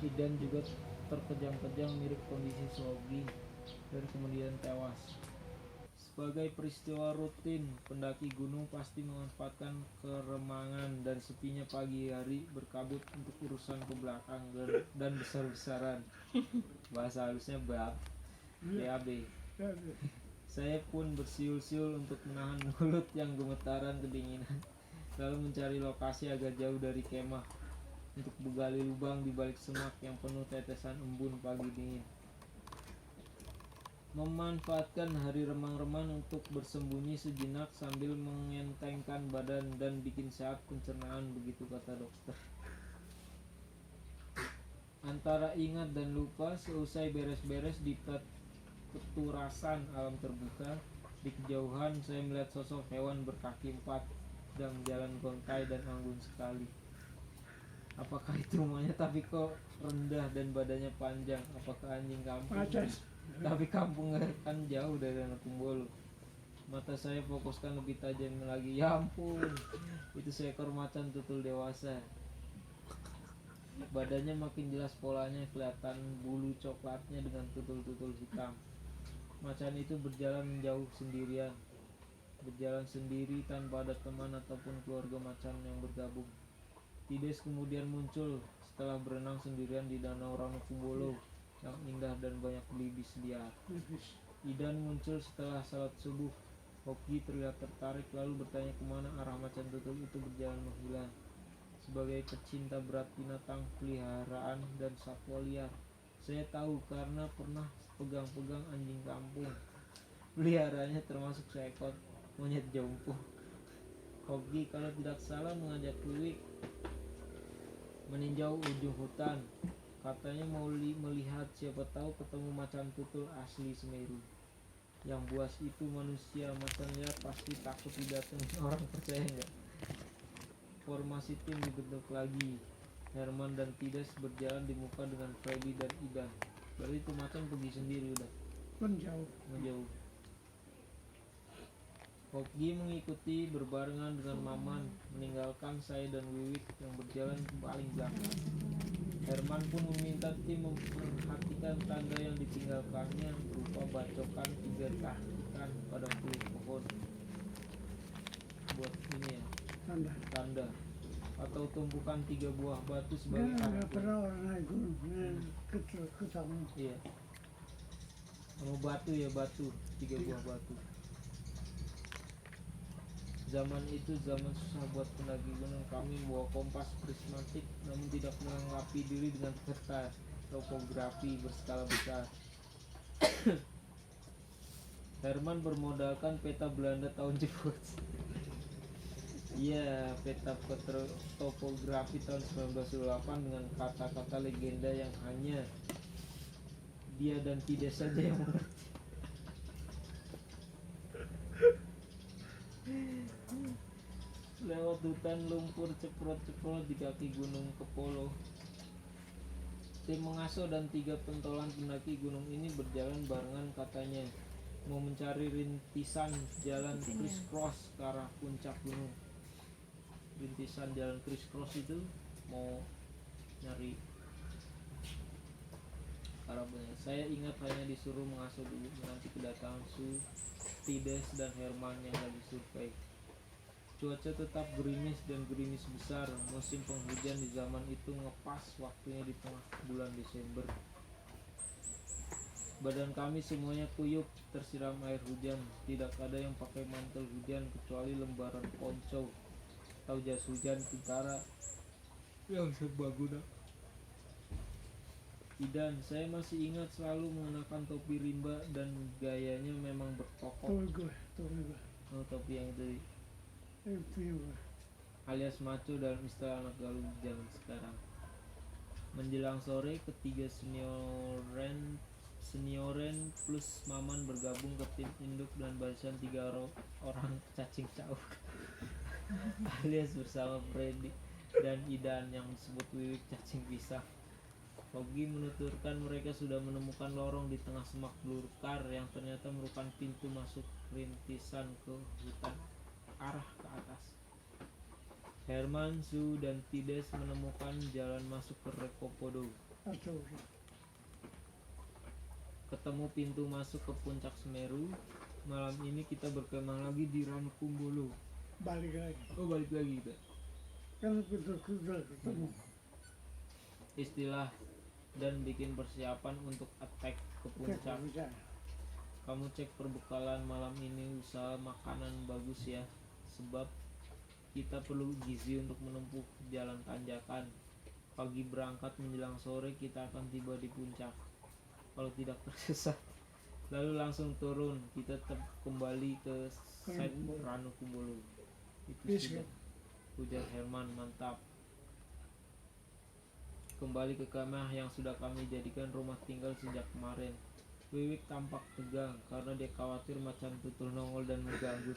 Idan juga terkejang-kejang mirip kondisi Sogi dan kemudian tewas. Sebagai peristiwa rutin, pendaki gunung pasti memanfaatkan keremangan dan sepinya pagi hari berkabut untuk urusan ke belakang dan besar-besaran. Bahasa halusnya BAB. Saya pun bersiul-siul untuk menahan mulut yang gemetaran kedinginan, lalu mencari lokasi agak jauh dari kemah untuk menggali lubang di balik semak yang penuh tetesan embun pagi dingin. Memanfaatkan hari remang-remang untuk bersembunyi sejenak sambil mengentengkan badan dan bikin sehat pencernaan, begitu kata dokter. Antara ingat dan lupa, seusai beres-beres di peturasan alam terbuka, di kejauhan saya melihat sosok hewan berkaki 4 sedang jalan gontai dan anggun sekali. Apakah itu rumahnya, tapi kok rendah dan badannya panjang? Apakah anjing kampung? Tapi kampung kan jauh dari Kumbolo. Mata saya fokuskan lebih tajam lagi. Ya ampun, itu seekor macan tutul dewasa. Badannya makin jelas polanya, kelihatan bulu coklatnya dengan tutul-tutul hitam. Macan itu berjalan menjauh sendirian, berjalan sendiri tanpa ada teman ataupun keluarga macan yang bergabung. Tides kemudian muncul setelah berenang sendirian di danau Kumbolo yang indah dan banyak belibis liar. Idan muncul setelah salat subuh. Hoki terlihat tertarik lalu bertanya kemana arah macan tutul itu berjalan menghilang. Sebagai pecinta berat binatang peliharaan dan satwa liar, saya tahu karena pernah pegang-pegang anjing kampung. Peliharaannya termasuk seekor monyet jompo. Hoki kalau tidak salah mengajak Wiwik meninjau ujung hutan. Katanya mau melihat, siapa tahu ketemu macan tutul asli Semeru. Yang buas itu manusia, macan liar pasti takut didatengin orang, percaya nggak? Formasi tim dibentuk lagi. Herman dan Tides berjalan di muka dengan Freddy dan Idan. Baru itu macan pergi sendiri udah. Menjauh. Hoki mengikuti berbarengan dengan Maman, meninggalkan saya dan Wiwik yang berjalan paling belakang. Herman pun meminta tim memperhatikan tanda yang ditinggalkannya berupa bacokan 3 tahikan pada kulit pohon. Buat ini ya, tanda atau tumpukan 3 buah batu sebagai iya, sama batu ya, 3 buah batu. Zaman itu zaman susah buat pendaki gunung. Kami membawa kompas prismatik namun tidak melengkapi diri dengan peta topografi berskala besar. Herman bermodalkan peta Belanda tahun jebot. Iya, peta topografi tahun 1908 dengan kata-kata legenda yang hanya dia dan Tides saja yang mengerti. Lewat hutan lumpur ceprot-ceprot di kaki gunung Kepolo, tim mengasuh dan 3 pentolan pendaki gunung ini berjalan barengan, katanya mau mencari rintisan jalan criss-cross ke arah puncak gunung. Rintisan jalan criss-cross itu mau nyari arahnya. Saya ingat hanya disuruh mengasuh dulu menanti kedatangan Su, Tides dan Herman yang lagi survei. Cuaca tetap gerimis dan gerimis besar. Musim penghujan di zaman itu ngepas waktunya di tengah bulan Desember. Badan kami semuanya kuyup tersiram air hujan. Tidak ada yang pakai mantel hujan kecuali lembaran ponco atau jas hujan tentara yang serbaguna. Idan, saya masih ingat selalu mengenakan topi rimba dan gayanya memang bertokok. Oh, topi yang dari alias maco dalam istilah anak gaul zaman sekarang. Menjelang sore, ketiga senioren plus Maman bergabung ke tim induk dan barisan 3 orang cacing cauk alias bersama Freddy dan Idan yang disebut Wiwik cacing pisang. Hoki menuturkan mereka sudah menemukan lorong di tengah semak belukar yang ternyata merupakan pintu masuk rintisan ke hutan arah ke atas. Herman, Su, dan Tides menemukan jalan masuk ke Rekopodo. Ketemu pintu masuk ke puncak Semeru. Malam ini kita berkemah lagi di Ranukumbolo. Balik lagi. Oh, balik lagi kita. Kan kuda ketemu. Istilah dan bikin persiapan untuk attack ke puncak. Kamu cek perbekalan malam ini, usaha makanan bagus ya, sebab kita perlu gizi untuk menempuh jalan tanjakan. Pagi berangkat menjelang sore kita akan tiba di puncak kalau tidak tersesat. Lalu langsung turun, kita kembali ke site Ranukumbolo. Itu sudah, ujar Herman. Mantap. Kembali ke kemah yang sudah kami jadikan rumah tinggal sejak kemarin. Wiwik tampak tegang karena dia khawatir macan tutul nongol dan mengganggu.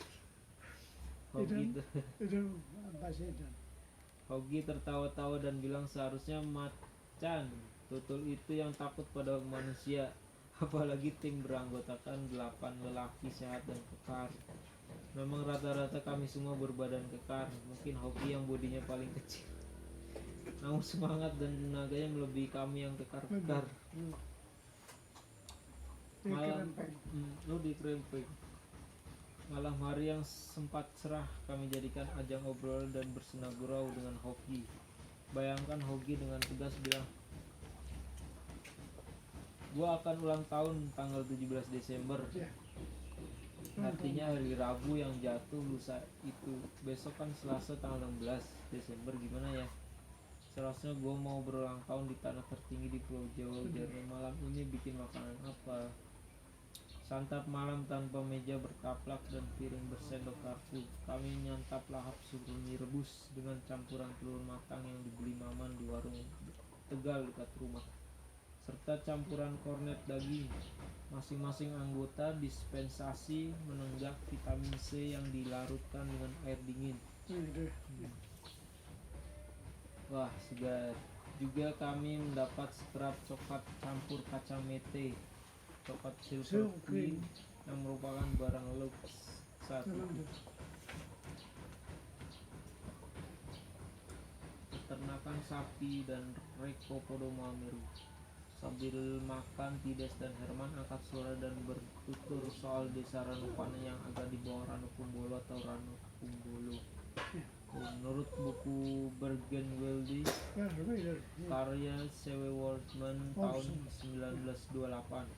Hogi tertawa-tawa dan bilang seharusnya macan tutul itu yang takut pada manusia, apalagi tim beranggotakan 8 lelaki sehat dan kekar. Memang rata-rata kami semua berbadan kekar, mungkin Hogi yang bodinya paling kecil, namun semangat dan tenaganya melebihi kami yang kekar-kekar. Malam hari yang sempat cerah kami jadikan ajang obrol dan bersenang gurau dengan Hogi. Bayangkan Hogi dengan tegas bilang, gua akan ulang tahun tanggal 17 Desember. Artinya hari Rabu yang jatuh lusa itu. Besok kan Selasa tanggal 16 Desember, gimana ya? Seharusnya gua mau berulang tahun di tanah tertinggi di Pulau Jawa. Jadi malam ini bikin makanan apa? Santap malam tanpa meja bertaplak dan piring bersendok kartu. Kami menyantap lahap surimi rebus dengan campuran telur matang yang dibeli Maman di warung Tegal dekat rumah, serta campuran kornet daging. Masing-masing anggota dispensasi menenggak vitamin C yang dilarutkan dengan air dingin. Wah, segar. Juga kami mendapat sekerap coklat campur kacang mete, coklat Silver Queen yang merupakan barang lux saat itu. Peternakan sapi dan Rekopodo Mameru. Sambil makan, Tides dan Herman angkat suara dan bertutur soal desa Ranupane yang agak di bawah Ranukumbolo atau Ranukumbolo. Menurut buku Bergenwelde karya C.W. Wordsman tahun 1928,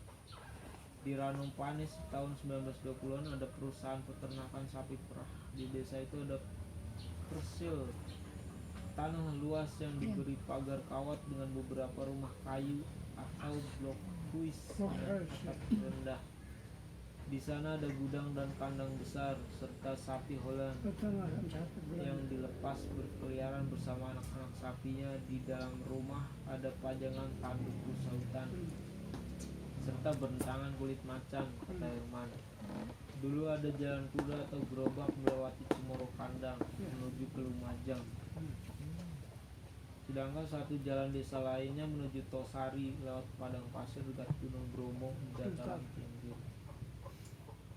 di Ranupane tahun 1920-an ada perusahaan peternakan sapi perah. Di desa itu ada persil tanah luas yang diberi pagar kawat dengan beberapa rumah kayu atau blok kuis dengan atap rendah. Di sana ada gudang dan kandang besar serta sapi Holland yang dilepas berkeliaran bersama anak-anak sapinya. Di dalam rumah ada pajangan tanduk rusa hutan serta bentangan kulit macan, kata Herman. Dulu ada jalan kuda atau gerobak melewati Cemoro Kandang menuju ke Lumajang. Sedangkan satu jalan desa lainnya menuju Tosari lewat padang pasir dekat Gunung Bromo di dataran tinggi.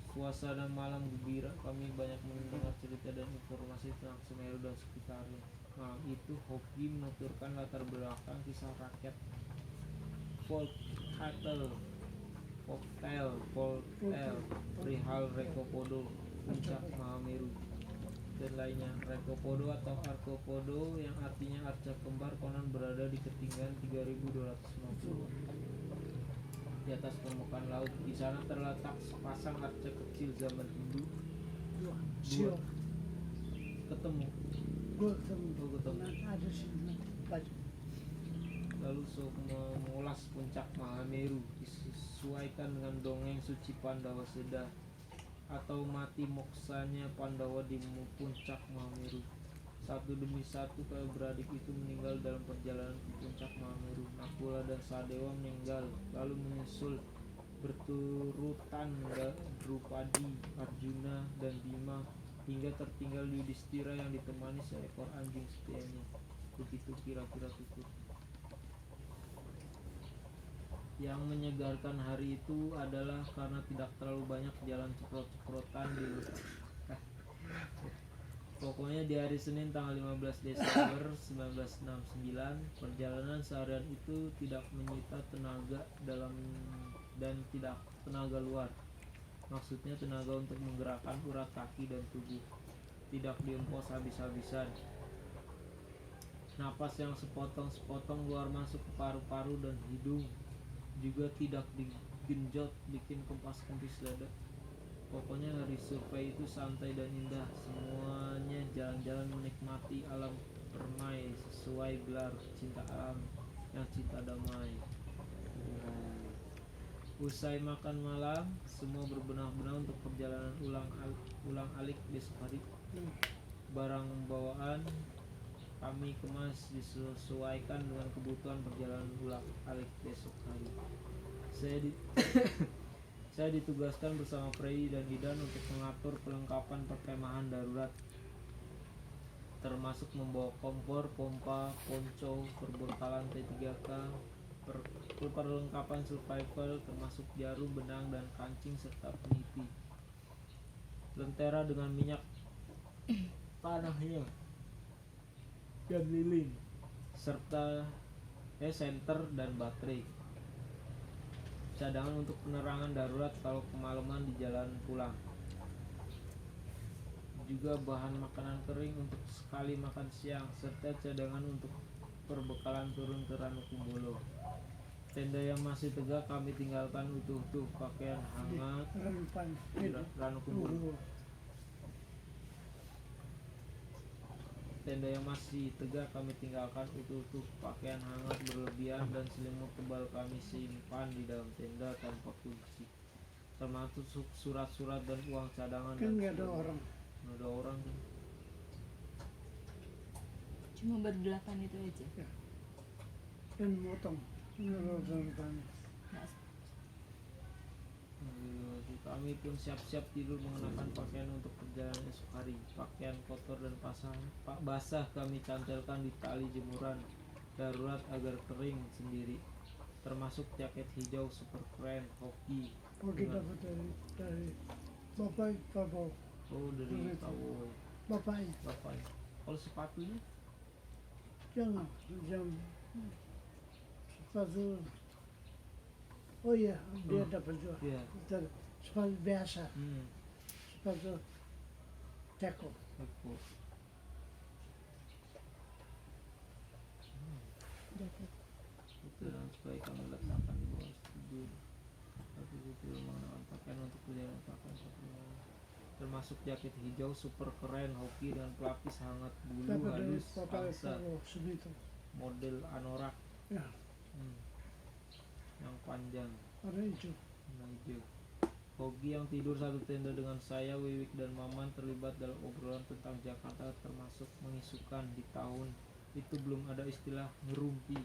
Suasana malam gembira, kami banyak mendengar cerita dan informasi tentang Semeru dan sekitarnya. Malam itu Hoki menuturkan latar belakang kisah rakyat folktale perihal Rekopodo, puncak Mahameru dan lainnya. Rekopodo atau Arkopodo yang artinya arca kembar konon berada di ketinggian 3250 di atas permukaan laut. Di sana terletak sepasang arca kecil zaman Hindu. Dua ketemu. Lalu mengulas puncak Mahameru disesuaikan dengan dongeng suci Pandawa Seda atau mati moksanya Pandawa di puncak Mahameru. Satu demi satu kakak beradik itu meninggal dalam perjalanan ke puncak Mahameru. Nakula dan Sadewa meninggal, lalu menyusul berturutan Drupadi, Arjuna, dan Bima, hingga tertinggal Yudhistira yang ditemani seekor anjing setianya. Begitu kira-kira tutur. Yang menyegarkan hari itu adalah karena tidak terlalu banyak jalan ceprot-ceprotan di Pokoknya di hari Senin tanggal 15 Desember 1969, perjalanan seharian itu tidak menyita tenaga dalam dan tidak tenaga luar. Maksudnya tenaga untuk menggerakkan urat kaki dan tubuh. Tidak diempos habis-habisan. Napas yang sepotong-sepotong keluar masuk ke paru-paru dan hidung juga tidak digenjot bikin kempas-kempis dada. Pokoknya hari survei itu santai dan indah. Semuanya jalan-jalan menikmati alam permai sesuai gelar cinta alam yang cinta damai. Usai makan malam, semua berbenah-benah untuk perjalanan ulang-alik besok hari. Barang bawaan kami kemas disesuaikan dengan kebutuhan perjalanan ulang-alik besok hari. Saya ditugaskan bersama Freddy dan Idan untuk mengatur perlengkapan perkemahan darurat, termasuk membawa kompor, pompa, ponco, perbekalan T3K, perlengkapan survival termasuk jarum, benang, dan kancing serta peniti, lentera dengan minyak tanahnya dan lilin, serta senter dan baterai. Cadangan untuk penerangan darurat kalau kemalaman di jalan pulang. Juga bahan makanan kering untuk sekali makan siang, serta cadangan untuk perbekalan turun ke Ranukumbolo. Tenda yang masih tegak kami tinggalkan utuh-utuh, pakaian hangat di Ranukumbolo. Tenda yang masih tegak kami tinggalkan utuh-utuh, pakaian hangat berlebihan dan selimut tebal kami simpan di dalam tenda tanpa kunci, termasuk surat-surat dan uang cadangan. Kan nggak ada orang. Nggak ada orang kan. Cuma berdelapan itu aja. Dan motong. Menurut kami. Kami pun siap-siap tidur mengenakan pakaian untuk perjalanan esok hari. Pakaian kotor dan basah kami cantelkan di tali jemuran darurat agar kering sendiri, termasuk jaket hijau super keren hoki. Oh, kita dapat dari bapak. Oh, dari tahu Bapaknya. Kalau sepatunya Jangan sepatu. Oh iya, dia dapat juga. Iya. Sepatu biasa, sepatu teko. Aku. Jaket. Itu yang supaya kami letakkan di bawah tidur. Tapi itu mengenakan pakaian untuk perjalanan pakaian termasuk jaket hijau super keren hoki dan pelapis hangat bulu Dapat dari halus bapak angsa segitu. model anorak Ya, yang panjang warna hijau. warna hijau. Hogi yang tidur satu tenda dengan saya, Wiwik dan Maman terlibat dalam obrolan tentang Jakarta, termasuk mengisukan di tahun itu belum ada istilah ngerumpi.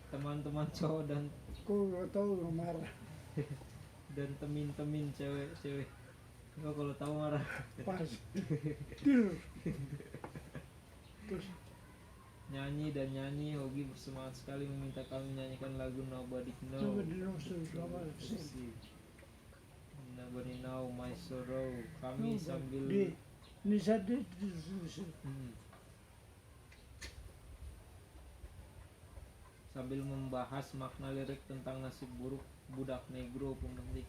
Teman-teman cowok dan Aku nggak tahu nggak marah. temin-temin cewek-cewek. Enggak, kalau tahu marah. Pas tidur. Terus Nyanyi, Hogi bersemangat sekali meminta kami menyanyikan lagu Nobody coba Know. dinosel sama Nobody Know My Sorrow. Kami sambil di Nisa di sambil membahas makna lirik tentang nasib buruk budak negro pemetik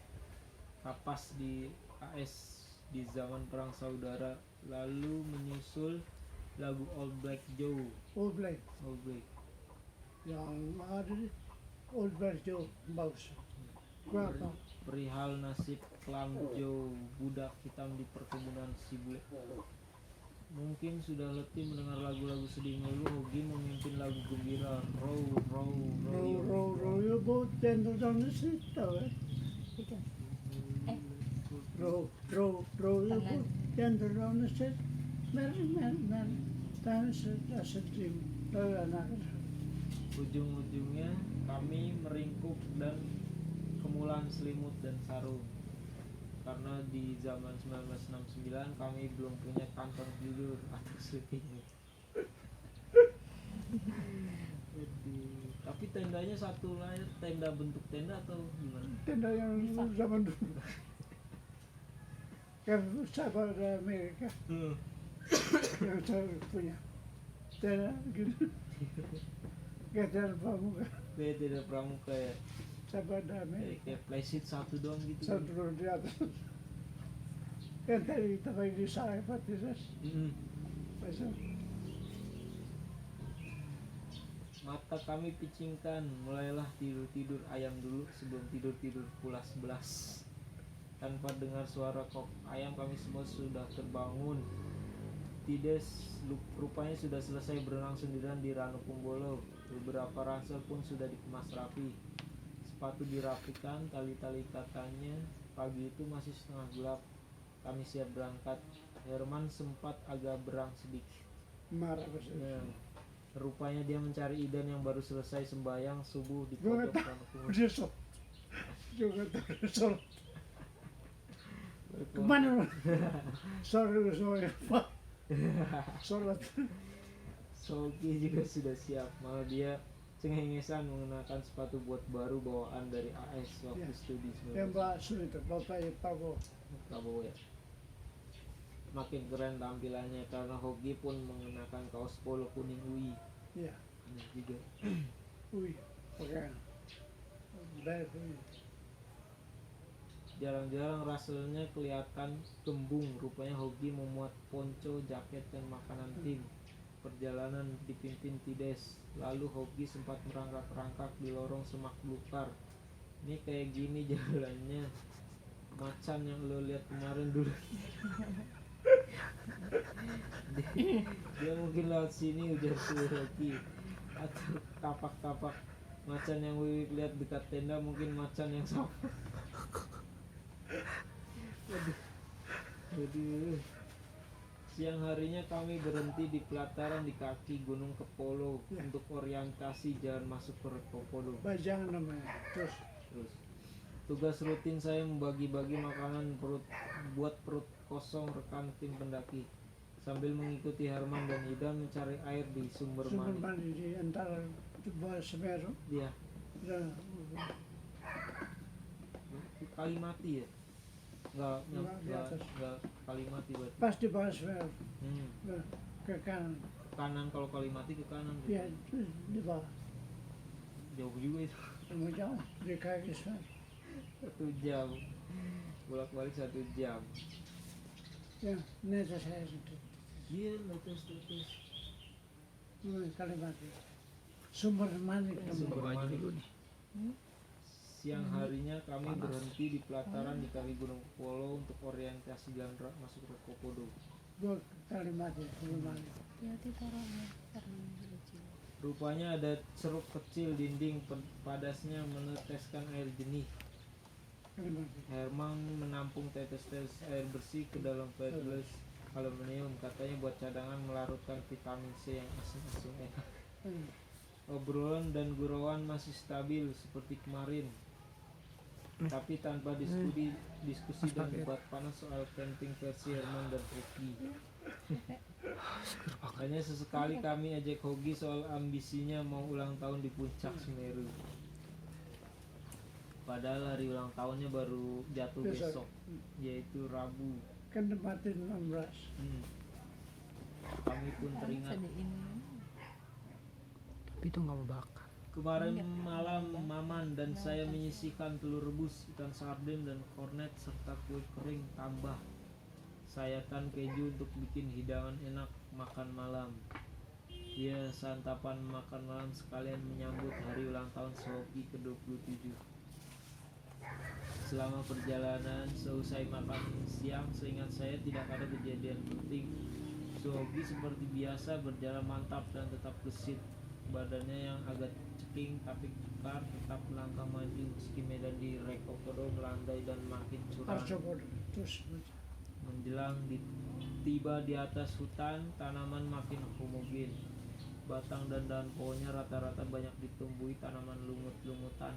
kapas di AS di zaman perang saudara, lalu menyusul lagu Old Black Joe. Old Black Old Black. yang ada di Old Black Joe bagus. Berapa? Perihal nasib Klam Joe, budak hitam di perkebunan si bule. Mungkin sudah letih mendengar lagu-lagu sedih melulu, Hogi memimpin lagu gembira Row Row Row your boat gentle down the street, tau ya? Itu. Row your boat gentle down the street. Merry, dance as a dream. Anak. Ujung-ujungnya kami meringkuk dan kemulan selimut dan sarung. Karena di zaman 1969 kami belum punya kantong tidur atau sleeping. Tapi tendanya satu layer, tenda bentuk tenda atau gimana? Tenda yang zaman dulu. Kan sahabat dari Amerika yang saya punya. Dan gitu. Kejar pramuka. Kayak tidak pramuka ya. Sahabat dari Amerika. Kayak flysheet satu doang gitu. Satu turun di atas. Kan tadi kita main di sana Patiras. Besok. Mata kami picingkan, mulailah tidur-tidur ayam dulu sebelum tidur-tidur pula 11. Tanpa dengar suara kok ayam kami semua sudah terbangun. Tides rupanya sudah selesai berenang sendirian di Ranu Kumbolo. Beberapa ransel pun sudah dikemas rapi. Sepatu dirapikan, tali-tali ikatnya. Pagi itu masih setengah gelap. Kami siap berangkat. Herman sempat agak berang sedikit. Marah besok. Ya, rupanya dia mencari Idan yang baru selesai sembahyang subuh di Gue pojok nggak Ranu tahu Kumbolo. dia sholat. Juga tahu sholat. Kemana lu? Sorry Pak. Sholat. Sogi juga sudah siap, malah dia cengengesan mengenakan sepatu buat baru bawaan dari AS waktu Ya. studi Yang bakso itu bapaknya Prabowo. Prabowo ya. Makin keren tampilannya karena Hoki pun mengenakan kaos polo kuning UI. Iya. Ini juga. Wih, pakai baik ini. Jarang-jarang raselnya kelihatan gembung. Rupanya Hoki memuat ponco, jaket dan makanan tim. Perjalanan dipimpin Tides. Lalu Hoki sempat merangkak-rangkak di lorong semak belukar. Ini kayak gini jalannya. Macan yang lo lihat kemarin dulu. dia mungkin lewat sini, ujar si Hoki. Atau kapak-kapak macan yang Wiwik lihat dekat tenda mungkin macan yang sama. Aduh. Siang harinya kami berhenti di pelataran di kaki Gunung Kepolo Ya. untuk orientasi jalan masuk ke Rekopodo. Bajang namanya. Terus Terus tugas rutin saya membagi-bagi makanan buat perut kosong rekan tim pendaki sambil mengikuti Herman dan Idan mencari air di sumber sumber mani. mandi di antara bawah Semeru Dia dan Kalimati ya? Enggak, Enggak, di atas. enggak Kalimati berarti. pas di bawah Semeru Hmm. ke kanan. Kanan, kalau Kalimati ke kanan. Ya, di bawah. Jauh juga itu. Mau jauh di kaki Semeru. 1 jam. Bolak-balik 1 jam. Ya, neta saya itu. Iya, letus. Kalimat sumber mandi Sumber kami. mani. Siang harinya kami berhenti di pelataran di kaki Gunung Polo untuk orientasi jalan masuk ke Kokodo. Dua kalimat sumber mandi. Hati-hati taruhnya karena lucu. Rupanya ada ceruk kecil dinding padasnya meneteskan air jernih. Kalimat Herman menampung tetes-tetes air bersih ke dalam pedles aluminium, katanya buat cadangan melarutkan vitamin C yang asin-asin enak. Obrolan dan gurauan masih stabil seperti kemarin, tapi tanpa diskusi dan debat panas soal camping versi Herman dan Hoki. Hanya sesekali kami ajak Hoki soal ambisinya mau ulang tahun di puncak Semeru. Padahal hari ulang tahunnya baru jatuh besok, yaitu Rabu. kan tempatin 16. Kami pun teringat Tapi itu nggak mau bakar. kemarin malam Maman dan saya menyisihkan telur rebus, ikan sarden dan kornet serta kue kering tambah sayatan keju untuk bikin hidangan enak makan malam. Ya, santapan makan malam sekalian menyambut hari ulang tahun Sohoki ke-27. Selama perjalanan, seusai makan siang, seingat saya tidak ada kejadian penting. Sohoki seperti biasa berjalan mantap dan tetap gesit. Badannya yang agak ceking tapi kekar tetap melangkah maju meski medan di Rekopodo melandai dan makin curam. Arcopodo terus Menjelang tiba di atas hutan, tanaman makin homogen. Batang dan daun pohonnya rata-rata banyak ditumbuhi tanaman lumut-lumutan.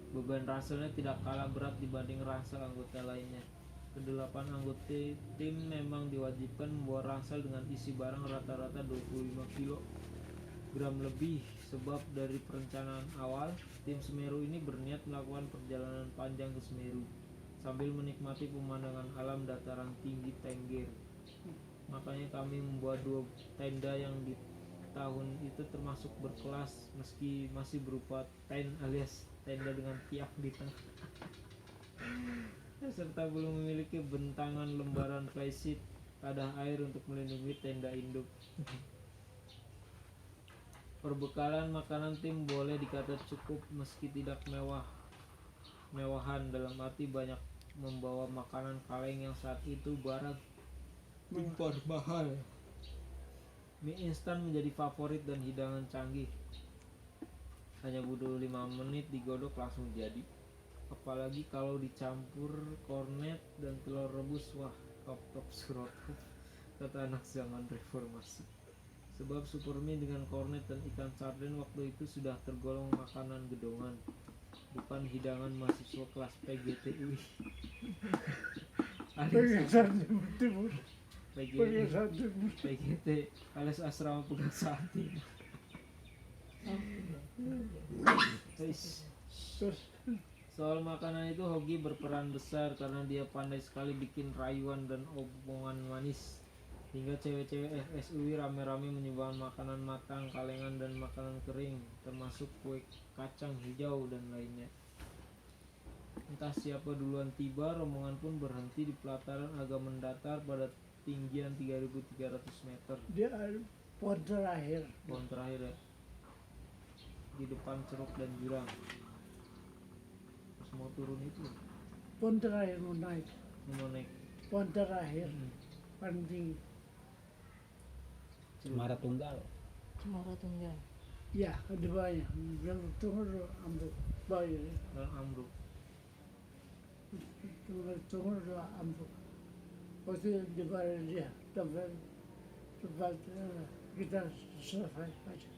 Beban ranselnya tidak kalah berat dibanding ransel anggota lainnya. Kedelapan anggota tim memang diwajibkan membawa ransel dengan isi barang rata-rata 25 kg lebih, sebab dari perencanaan awal tim Semeru ini berniat melakukan perjalanan panjang ke Semeru. sambil menikmati pemandangan alam dataran tinggi Tengger. Makanya kami membuat 2 tenda yang di tahun itu termasuk berkelas meski masih berupa tent alias tenda dengan tiang di tengah serta belum memiliki bentangan lembaran plywood kadah air untuk melindungi tenda induk. Perbekalan makanan tim boleh dikata cukup meski tidak mewahan, dalam arti banyak membawa makanan kaleng yang saat itu barang impor mahal. Mie instan menjadi favorit dan hidangan canggih. Hanya butuh 5 menit digodok langsung jadi. Apalagi kalau dicampur kornet dan telur rebus, wah top surotup, kata anak zaman reformasi. Sebab super mie dengan kornet dan ikan sarden waktu itu sudah tergolong makanan gedongan, bukan hidangan mahasiswa kelas PGTUI. PGT alias asrama pegasati. Soal makanan itu Hogi berperan besar karena dia pandai sekali bikin rayuan dan omongan manis. Hingga cewek-cewek FSUI rame-rame menyumbang makanan matang, kalengan dan makanan kering, termasuk kue kacang hijau dan lainnya. Entah siapa duluan tiba, rombongan pun berhenti di pelataran agak mendatar pada tinggian 3.300 meter. Dia pohon terakhir. Pohon terakhir ya, di depan ceruk dan jurang. Pas mau turun itu, Pohon terakhir mau naik. mau naik Pohon terakhir paling tinggi. Cemara Tunggal. Cemara Tunggal. Ya, ada banyak. Yang tunggu ambruk. Banyak. dan ambruk. Tunggu ambruk. Waktu di bawah dia, tempat kita selesai aja.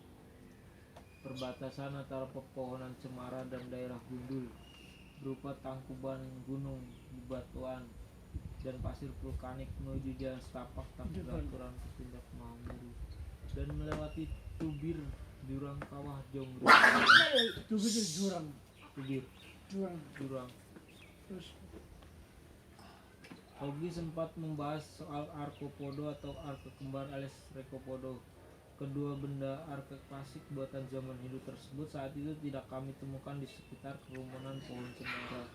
Perbatasan antara pepohonan cemara dan daerah gundul berupa tangkuban gunung, bebatuan, dan pasir vulkanik menuju jalan setapak tanpa aturan bertindak Mahameru dan melewati tubir jurang kawah Jonggring. Itu gitu jurang. Tubir jurang. Terus Hogi sempat membahas soal arkopodo atau arke kembar alias rekopodo. Kedua benda arke klasik buatan zaman Hindu tersebut saat itu tidak kami temukan di sekitar kerumunan pohon cemara.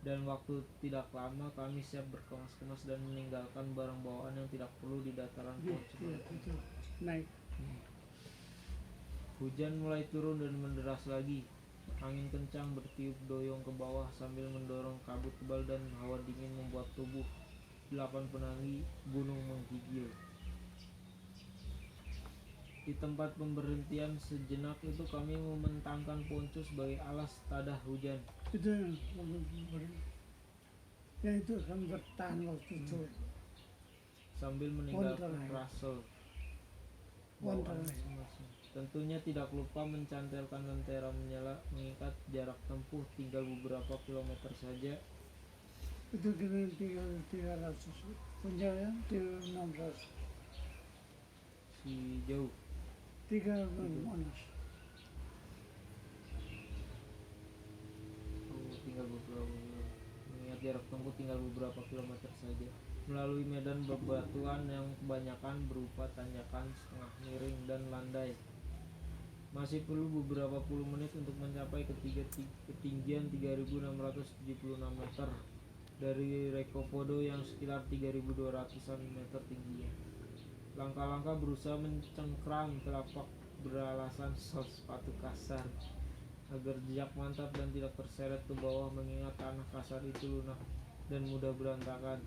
Dan waktu tidak lama kami siap berkemas-kemas dan meninggalkan barang bawaan yang tidak perlu di dataran pohon cemara. itu naik. Hujan mulai turun dan menderas lagi. Angin kencang bertiup doyong ke bawah sambil mendorong kabut tebal dan hawa dingin membuat tubuh 8 penagi gunung menggigil. Di tempat pemberhentian sejenak itu kami membentangkan ponco sebagai alas tadah hujan. Itu yang itu kan bertahan waktu itu. Sambil meninggalkan Wonderland. Russell Wonderland. bawaan masing-masing. Tentunya tidak lupa mencantelkan lentera menyala mengikat jarak tempuh tinggal beberapa kilometer saja. Itu kira 300, punya yang 600, Si jauh 3 monas. tinggal beberapa mengingat jarak tempuh tinggal beberapa kilometer saja melalui medan bebatuan yang kebanyakan berupa tanjakan setengah miring dan landai. Masih perlu beberapa puluh menit untuk mencapai ketinggian 3.676 meter dari Rekopodo yang sekitar 3.200-an meter tingginya. Langkah-langkah berusaha mencengkram telapak beralasan sol sepatu kasar agar jejak mantap dan tidak terseret ke bawah mengingat tanah kasar itu lunak dan mudah berantakan.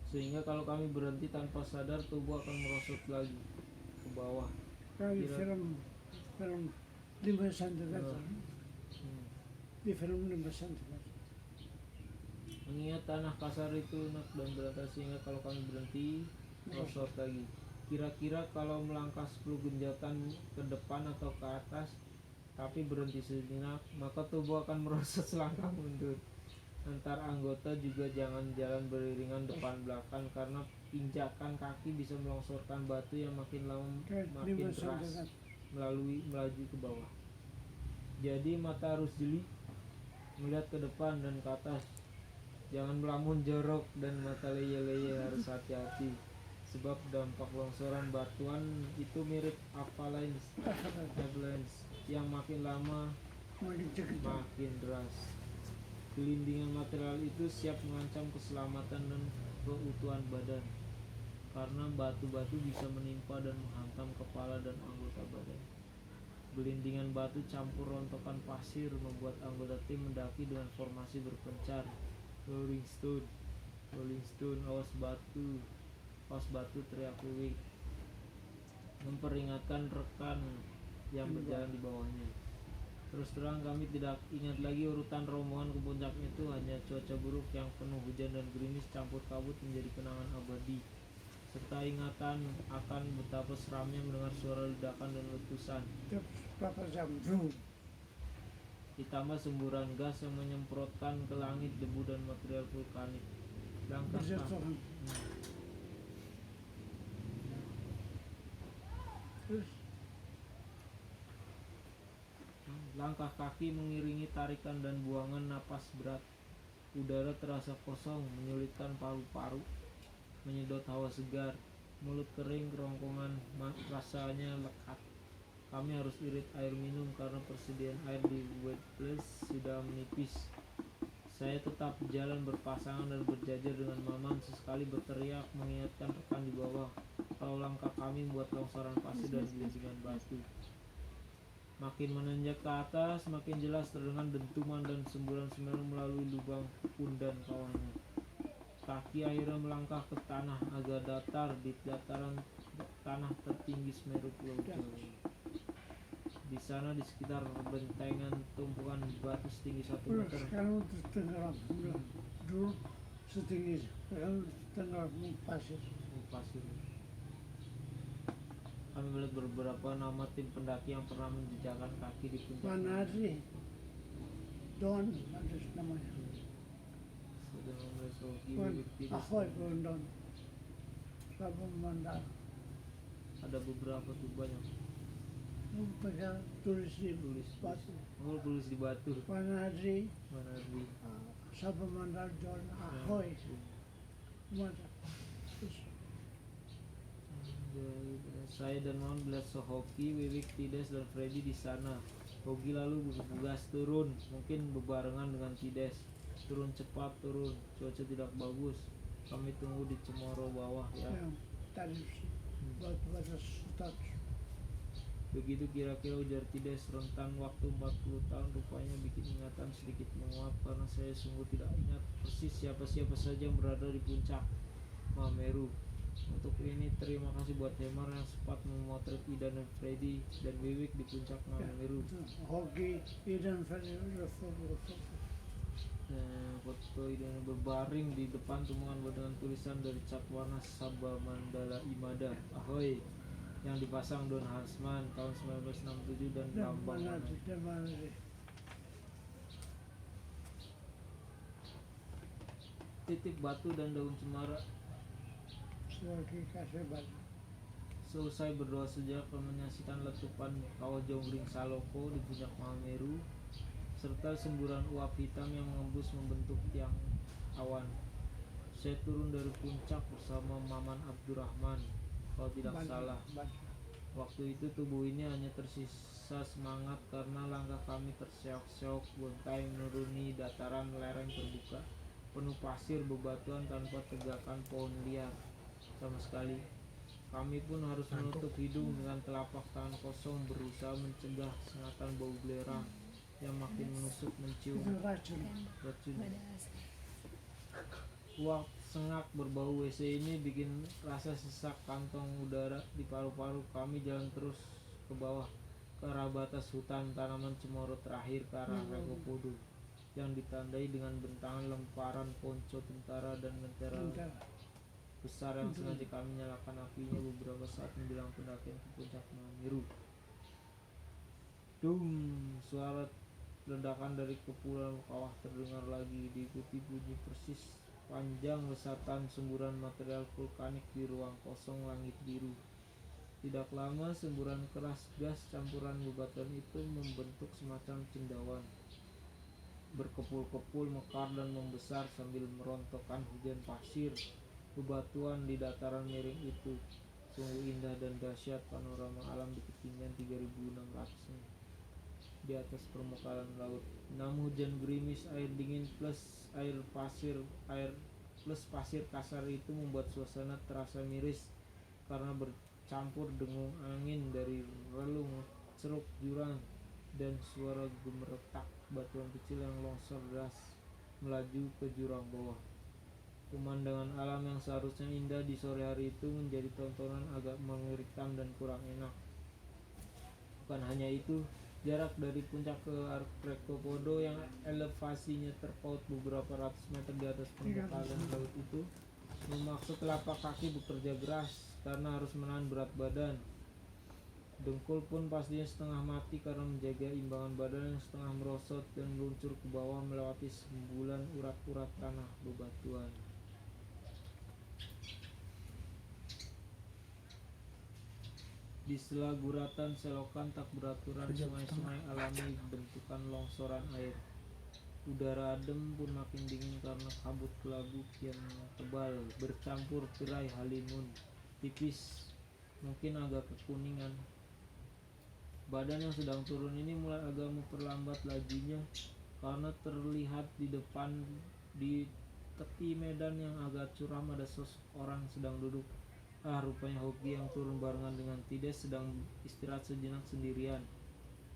Sehingga kalau kami berhenti tanpa sadar tubuh akan merosot lagi ke bawah. Kali Kira- film 5 cm. Di film 5 cm. Mengingat tanah kasar itu lunak dan berantakan sehingga kalau kami berhenti merosot lagi. Kira-kira kalau melangkah 10 genjatan ke depan atau ke atas tapi berhenti sejenak maka tubuh akan merosot selangkah mundur. Antar anggota juga jangan jalan beriringan depan belakang karena injakan kaki bisa melongsorkan batu yang makin lama makin 5 keras cm. melaju ke bawah. Jadi mata harus jeli melihat ke depan dan ke atas. Jangan melamun jorok dan mata leye-leye, harus hati-hati. Sebab dampak longsoran batuan itu mirip avalanche yang makin lama makin cepat. makin deras. Gelindingan material itu siap mengancam keselamatan dan keutuhan badan, karena batu-batu bisa menimpa dan menghantam kepala dan anggota badan. Gelindingan batu campur rontokan pasir membuat anggota tim mendaki dengan formasi berpencar. Rolling Stone, awas batu, teriak Wiwik, memperingatkan rekan yang berjalan di bawahnya. Terus terang kami tidak ingat lagi urutan rombongan ke puncak itu, hanya cuaca buruk yang penuh hujan dan gerimis campur kabut menjadi kenangan abadi, serta ingatan akan betapa seramnya mendengar suara ledakan dan letusan. Terus berapa jam? Zoom. Ditambah semburan gas yang menyemprotkan ke langit debu dan material vulkanik. Langkah Berjatuhan. Terus Langkah kaki mengiringi tarikan dan buangan napas berat. Udara terasa kosong, menyulitkan paru-paru, menyedot hawa segar. Mulut kering, kerongkongan rasanya lekat. Kami harus irit air minum karena persediaan air di wet place sudah menipis. Saya tetap jalan berpasangan dan berjajar dengan Maman, sesekali berteriak mengingatkan rekan di bawah kalau langkah kami membuat longsoran pasir dan gelindingan batu. Makin menanjak ke atas, makin jelas terdengar dentuman dan semburan-semburan melalui lubang pundan kawannya. Kaki akhirnya melangkah ke tanah agak datar di dataran tanah tertinggi Semeru Pulau Jawa. Di sana di sekitar bentengan tumpukan batu setinggi 1 meter. sekarang udah tenggelam. Dulu setinggi, sekarang tenggelam pasir. Pasir. Kami melihat beberapa nama tim pendaki yang pernah menjejakkan kaki di puncak. Manadri, Don ada namanya. Sudah memasuki Bon, bibit tidak. Ahoy Don, Sabun Mandal. Ada beberapa tuh banyak. Pegang tulis di Tulis. batu. Oh, tulis di batu. Manadri, Mana di? Sabun Mandal, Don, Ahoy. Mana? Terus Saya dan Mon melihat Sohoki, Wiwik, Tides, dan Freddy di sana. Hoki lalu bergegas turun, mungkin bebarengan dengan Tides. Turun cepat, turun. Cuaca tidak bagus. Kami tunggu di Cemoro bawah ya. yang tadi batu-batu status. Begitu kira-kira, ujar Tides. Rentan waktu 40 tahun rupanya bikin ingatan sedikit menguap, karena saya sungguh tidak ingat persis siapa-siapa saja yang berada di puncak Mameru. Untuk ini terima kasih buat Hemar yang sempat memotret Ida dan Freddy dan Wiwik di puncak Mameru. Hoki, Idan Fadi, Foto Ida berbaring di depan tumpukan dengan tulisan dari cat warna Sabah Mandala Imada Ahoy yang dipasang Don Hansman tahun 1967 dan lambang titik batu dan daun cemara. sebagai kasih batu. Selesai berdoa sejenak dan menyaksikan letupan kawah Jonggring Saloko di puncak Mameru serta semburan uap hitam yang mengembus membentuk tiang awan. Saya turun dari puncak bersama Maman Abdurrahman, kalau tidak salah. Waktu itu tubuh ini hanya tersisa semangat karena langkah kami terseok-seok bengkai menuruni dataran lereng terbuka penuh pasir bebatuan tanpa tegakan pohon liar sama sekali. Kami pun harus menutup hidung dengan telapak tangan kosong, berusaha mencegah sengatan bau belerang yang makin menusuk mencium Itu racun. racun. Pada asli. Uap sengak berbau WC ini bikin rasa sesak kantong udara di paru-paru. Kami jalan terus ke bawah ke arah batas hutan tanaman Cemoro terakhir ke arah Regopodo yang ditandai dengan bentangan lemparan ponco tentara dan lentera besar yang sengaja kami nyalakan apinya beberapa saat menjelang pendakian ke puncak Mameru. Dum, suara ledakan dari kepulauan kawah terdengar lagi, diikuti bunyi persis panjang lesatan semburan material vulkanik di ruang kosong langit biru. Tidak lama semburan keras gas campuran bebatuan itu membentuk semacam cendawan berkepul-kepul, mekar dan membesar sambil merontokkan hujan pasir bebatuan di dataran miring itu. Sungguh indah dan dahsyat panorama alam di ketinggian 3.600 di atas permukaan laut. Namun hujan gerimis, air dingin plus pasir kasar itu membuat suasana terasa miris karena bercampur dengung angin dari relung ceruk jurang dan suara gemeretak batuan kecil yang longsor deras melaju ke jurang bawah. Pemandangan alam yang seharusnya indah di sore hari itu menjadi tontonan agak mengerikan dan kurang enak. Bukan hanya itu, jarak dari puncak ke Arkopodo yang elevasinya terpaut beberapa ratus meter di atas permukaan laut itu memaksa telapak kaki bekerja keras karena harus menahan berat badan. Dengkul pun pastinya setengah mati karena menjaga imbangan badan yang setengah merosot dan meluncur ke bawah melewati sembulan urat-urat tanah bebatuan. Di sela guratan selokan tak beraturan, sungai-sungai alami bentukan longsoran air. Udara adem pun makin dingin karena kabut kelabu kian tebal bercampur tirai halimun tipis, mungkin agak kekuningan. Badan yang sedang turun ini mulai agak memperlambat lajunya karena terlihat di depan di tepi medan yang agak curam ada sosok orang sedang duduk. Rupanya Hoki yang turun barengan dengan Tides sedang istirahat sejenak sendirian.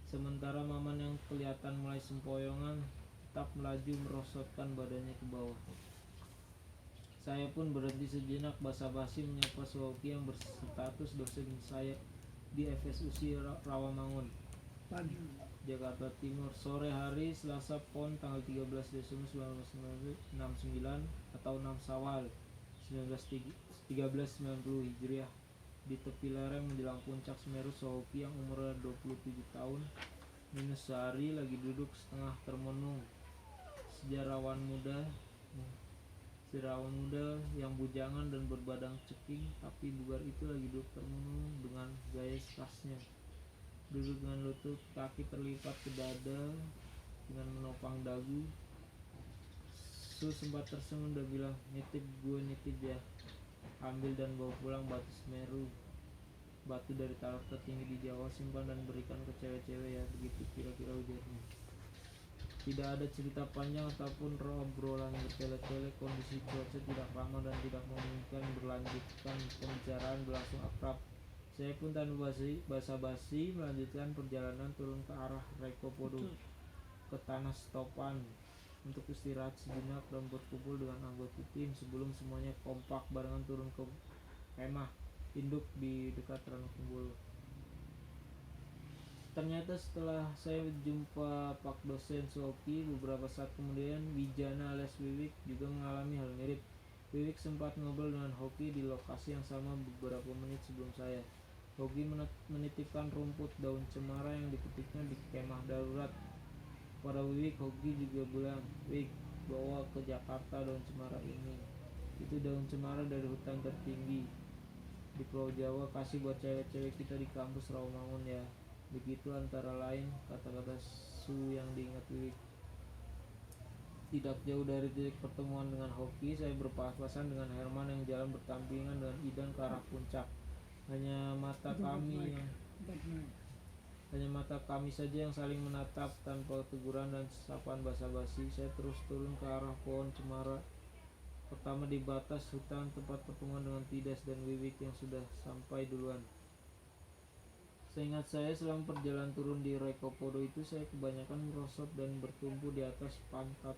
Sementara Maman yang kelihatan mulai sempoyongan tetap melaju merosotkan badannya ke bawah. Saya pun berhenti sejenak basa-basi menyapa Hoki yang berstatus dosen saya di FSUC Rawamangun, Jakarta Timur. Sore hari Selasa Pon tanggal 13 Desember 1969 atau 6 Syawal 1390 Hijriah, di tepi lereng menjelang puncak Semeru, Sohoki yang umurnya 27 tahun minus sehari lagi duduk setengah termenung. Sejarawan muda yang bujangan dan berbadang ceking tapi bugar itu lagi duduk termenung dengan gaya khasnya. Duduk dengan lutut kaki terlipat ke dada dengan menopang dagu. Su sempat tersenyum dan bilang, nitip ya, ambil dan bawa pulang batu Semeru, batu dari tarak tertinggi di Jawa, simpan dan berikan ke cewek-cewek ya, begitu kira-kira ujarnya. Tidak ada cerita panjang ataupun obrolan bertele-tele. Kondisi cuaca tidak ramah dan tidak memungkinkan berlanjutkan pembicaraan berlangsung akrab. Saya pun tanpa basa-basi melanjutkan perjalanan turun ke arah Raikopodo ke tanah stopan untuk istirahat sejenak dan berkumpul dengan anggota tim sebelum semuanya kompak barengan turun ke kemah induk di dekat Ranukumbolo. Ternyata setelah saya jumpa Pak dosen Soki, beberapa saat kemudian Wijana alias Wiwik juga mengalami hal mirip. Wiwik sempat ngobrol dengan Hoki di lokasi yang sama beberapa menit sebelum saya. Hoki menitipkan rumput daun cemara yang dipetiknya di kemah darurat. Pada Wiwik, Hoki juga bilang, Wik, bawa ke Jakarta daun cemara ini. Itu daun cemara dari hutan tertinggi di Pulau Jawa, kasih buat cewek-cewek kita di kampus Rawamangun ya. Begitu antara lain kata-kata Su yang diingat Wiwik. Tidak jauh dari titik pertemuan dengan Hoki, saya berpapasan dengan Herman yang jalan bertampingan dengan Idan ke arah puncak. Hanya mata kami saja yang saling menatap tanpa teguran dan sapaan basa-basi. Saya terus turun ke arah pohon cemara. Pertama di batas hutan tempat pertemuan dengan Tidas dan Wiwik yang sudah sampai duluan. Seingat saya selama perjalanan turun di Raikopodo itu saya kebanyakan merosot dan bertumpu di atas pantat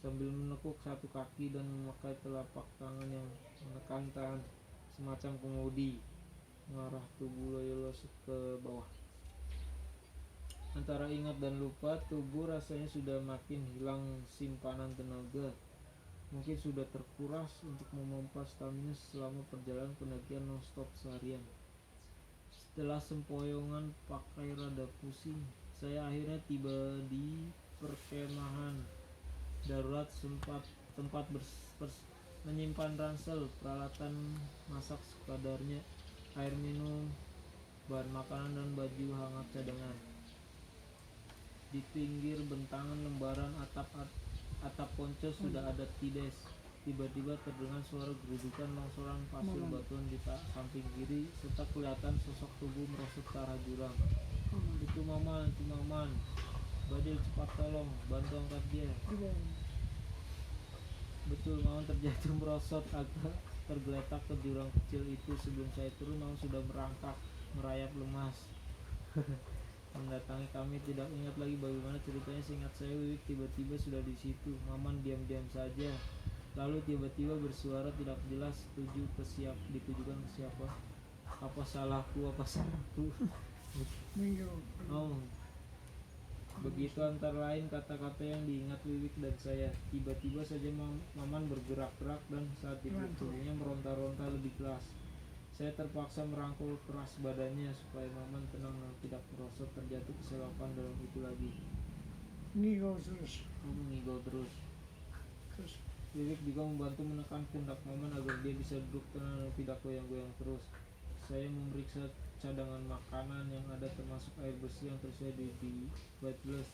sambil menekuk satu kaki dan memakai telapak tangan yang menekan tangan semacam kemudi mengarah tubuh loyolus ke bawah. Antara ingat dan lupa, tubuh rasanya sudah makin hilang simpanan tenaga. Mungkin sudah terkuras untuk memompa stamina selama perjalanan pendakian non-stop seharian. Setelah sempoyongan pakai rada pusing, saya akhirnya tiba di perkemahan darurat tempat menyimpan ransel, peralatan masak sekadarnya, air minum, bahan makanan dan baju hangat cadangan. Di pinggir bentangan lembaran atap ponco sudah ada Tides. Tiba-tiba terdengar suara gerudukan longsoran pasir batuan di samping kiri, serta kelihatan sosok tubuh merosot ke arah jurang. Itu Maman. Badil, cepat tolong, bantu angkat dia. Betul, Maman terjatuh merosot agak tergeletak ke jurang kecil itu. Sebelum saya turun, Maman sudah merangkak, merayap lemas. Mendatangi kami, tidak ingat lagi bagaimana ceritanya. Seingat saya, Wiwik tiba-tiba sudah di situ. Maman diam-diam saja. Lalu tiba-tiba bersuara tidak jelas, ditujukan ke siapa? Apa salahku? Oh, begitu antara lain kata-kata yang diingat Wiwik dan saya. Tiba-tiba saja Maman bergerak-gerak dan saat itu tubuhnya meronta-ronta lebih keras. Saya terpaksa merangkul keras badannya supaya Maman tenang dan tidak merosot terjatuh ke selokan dalam itu lagi. Ngigau terus. Wiwik juga membantu menekan pundak Maman agar dia bisa duduk tenang dan tidak goyang-goyang terus. Saya memeriksa cadangan makanan yang ada, termasuk air bersih yang tersedia di Wetless,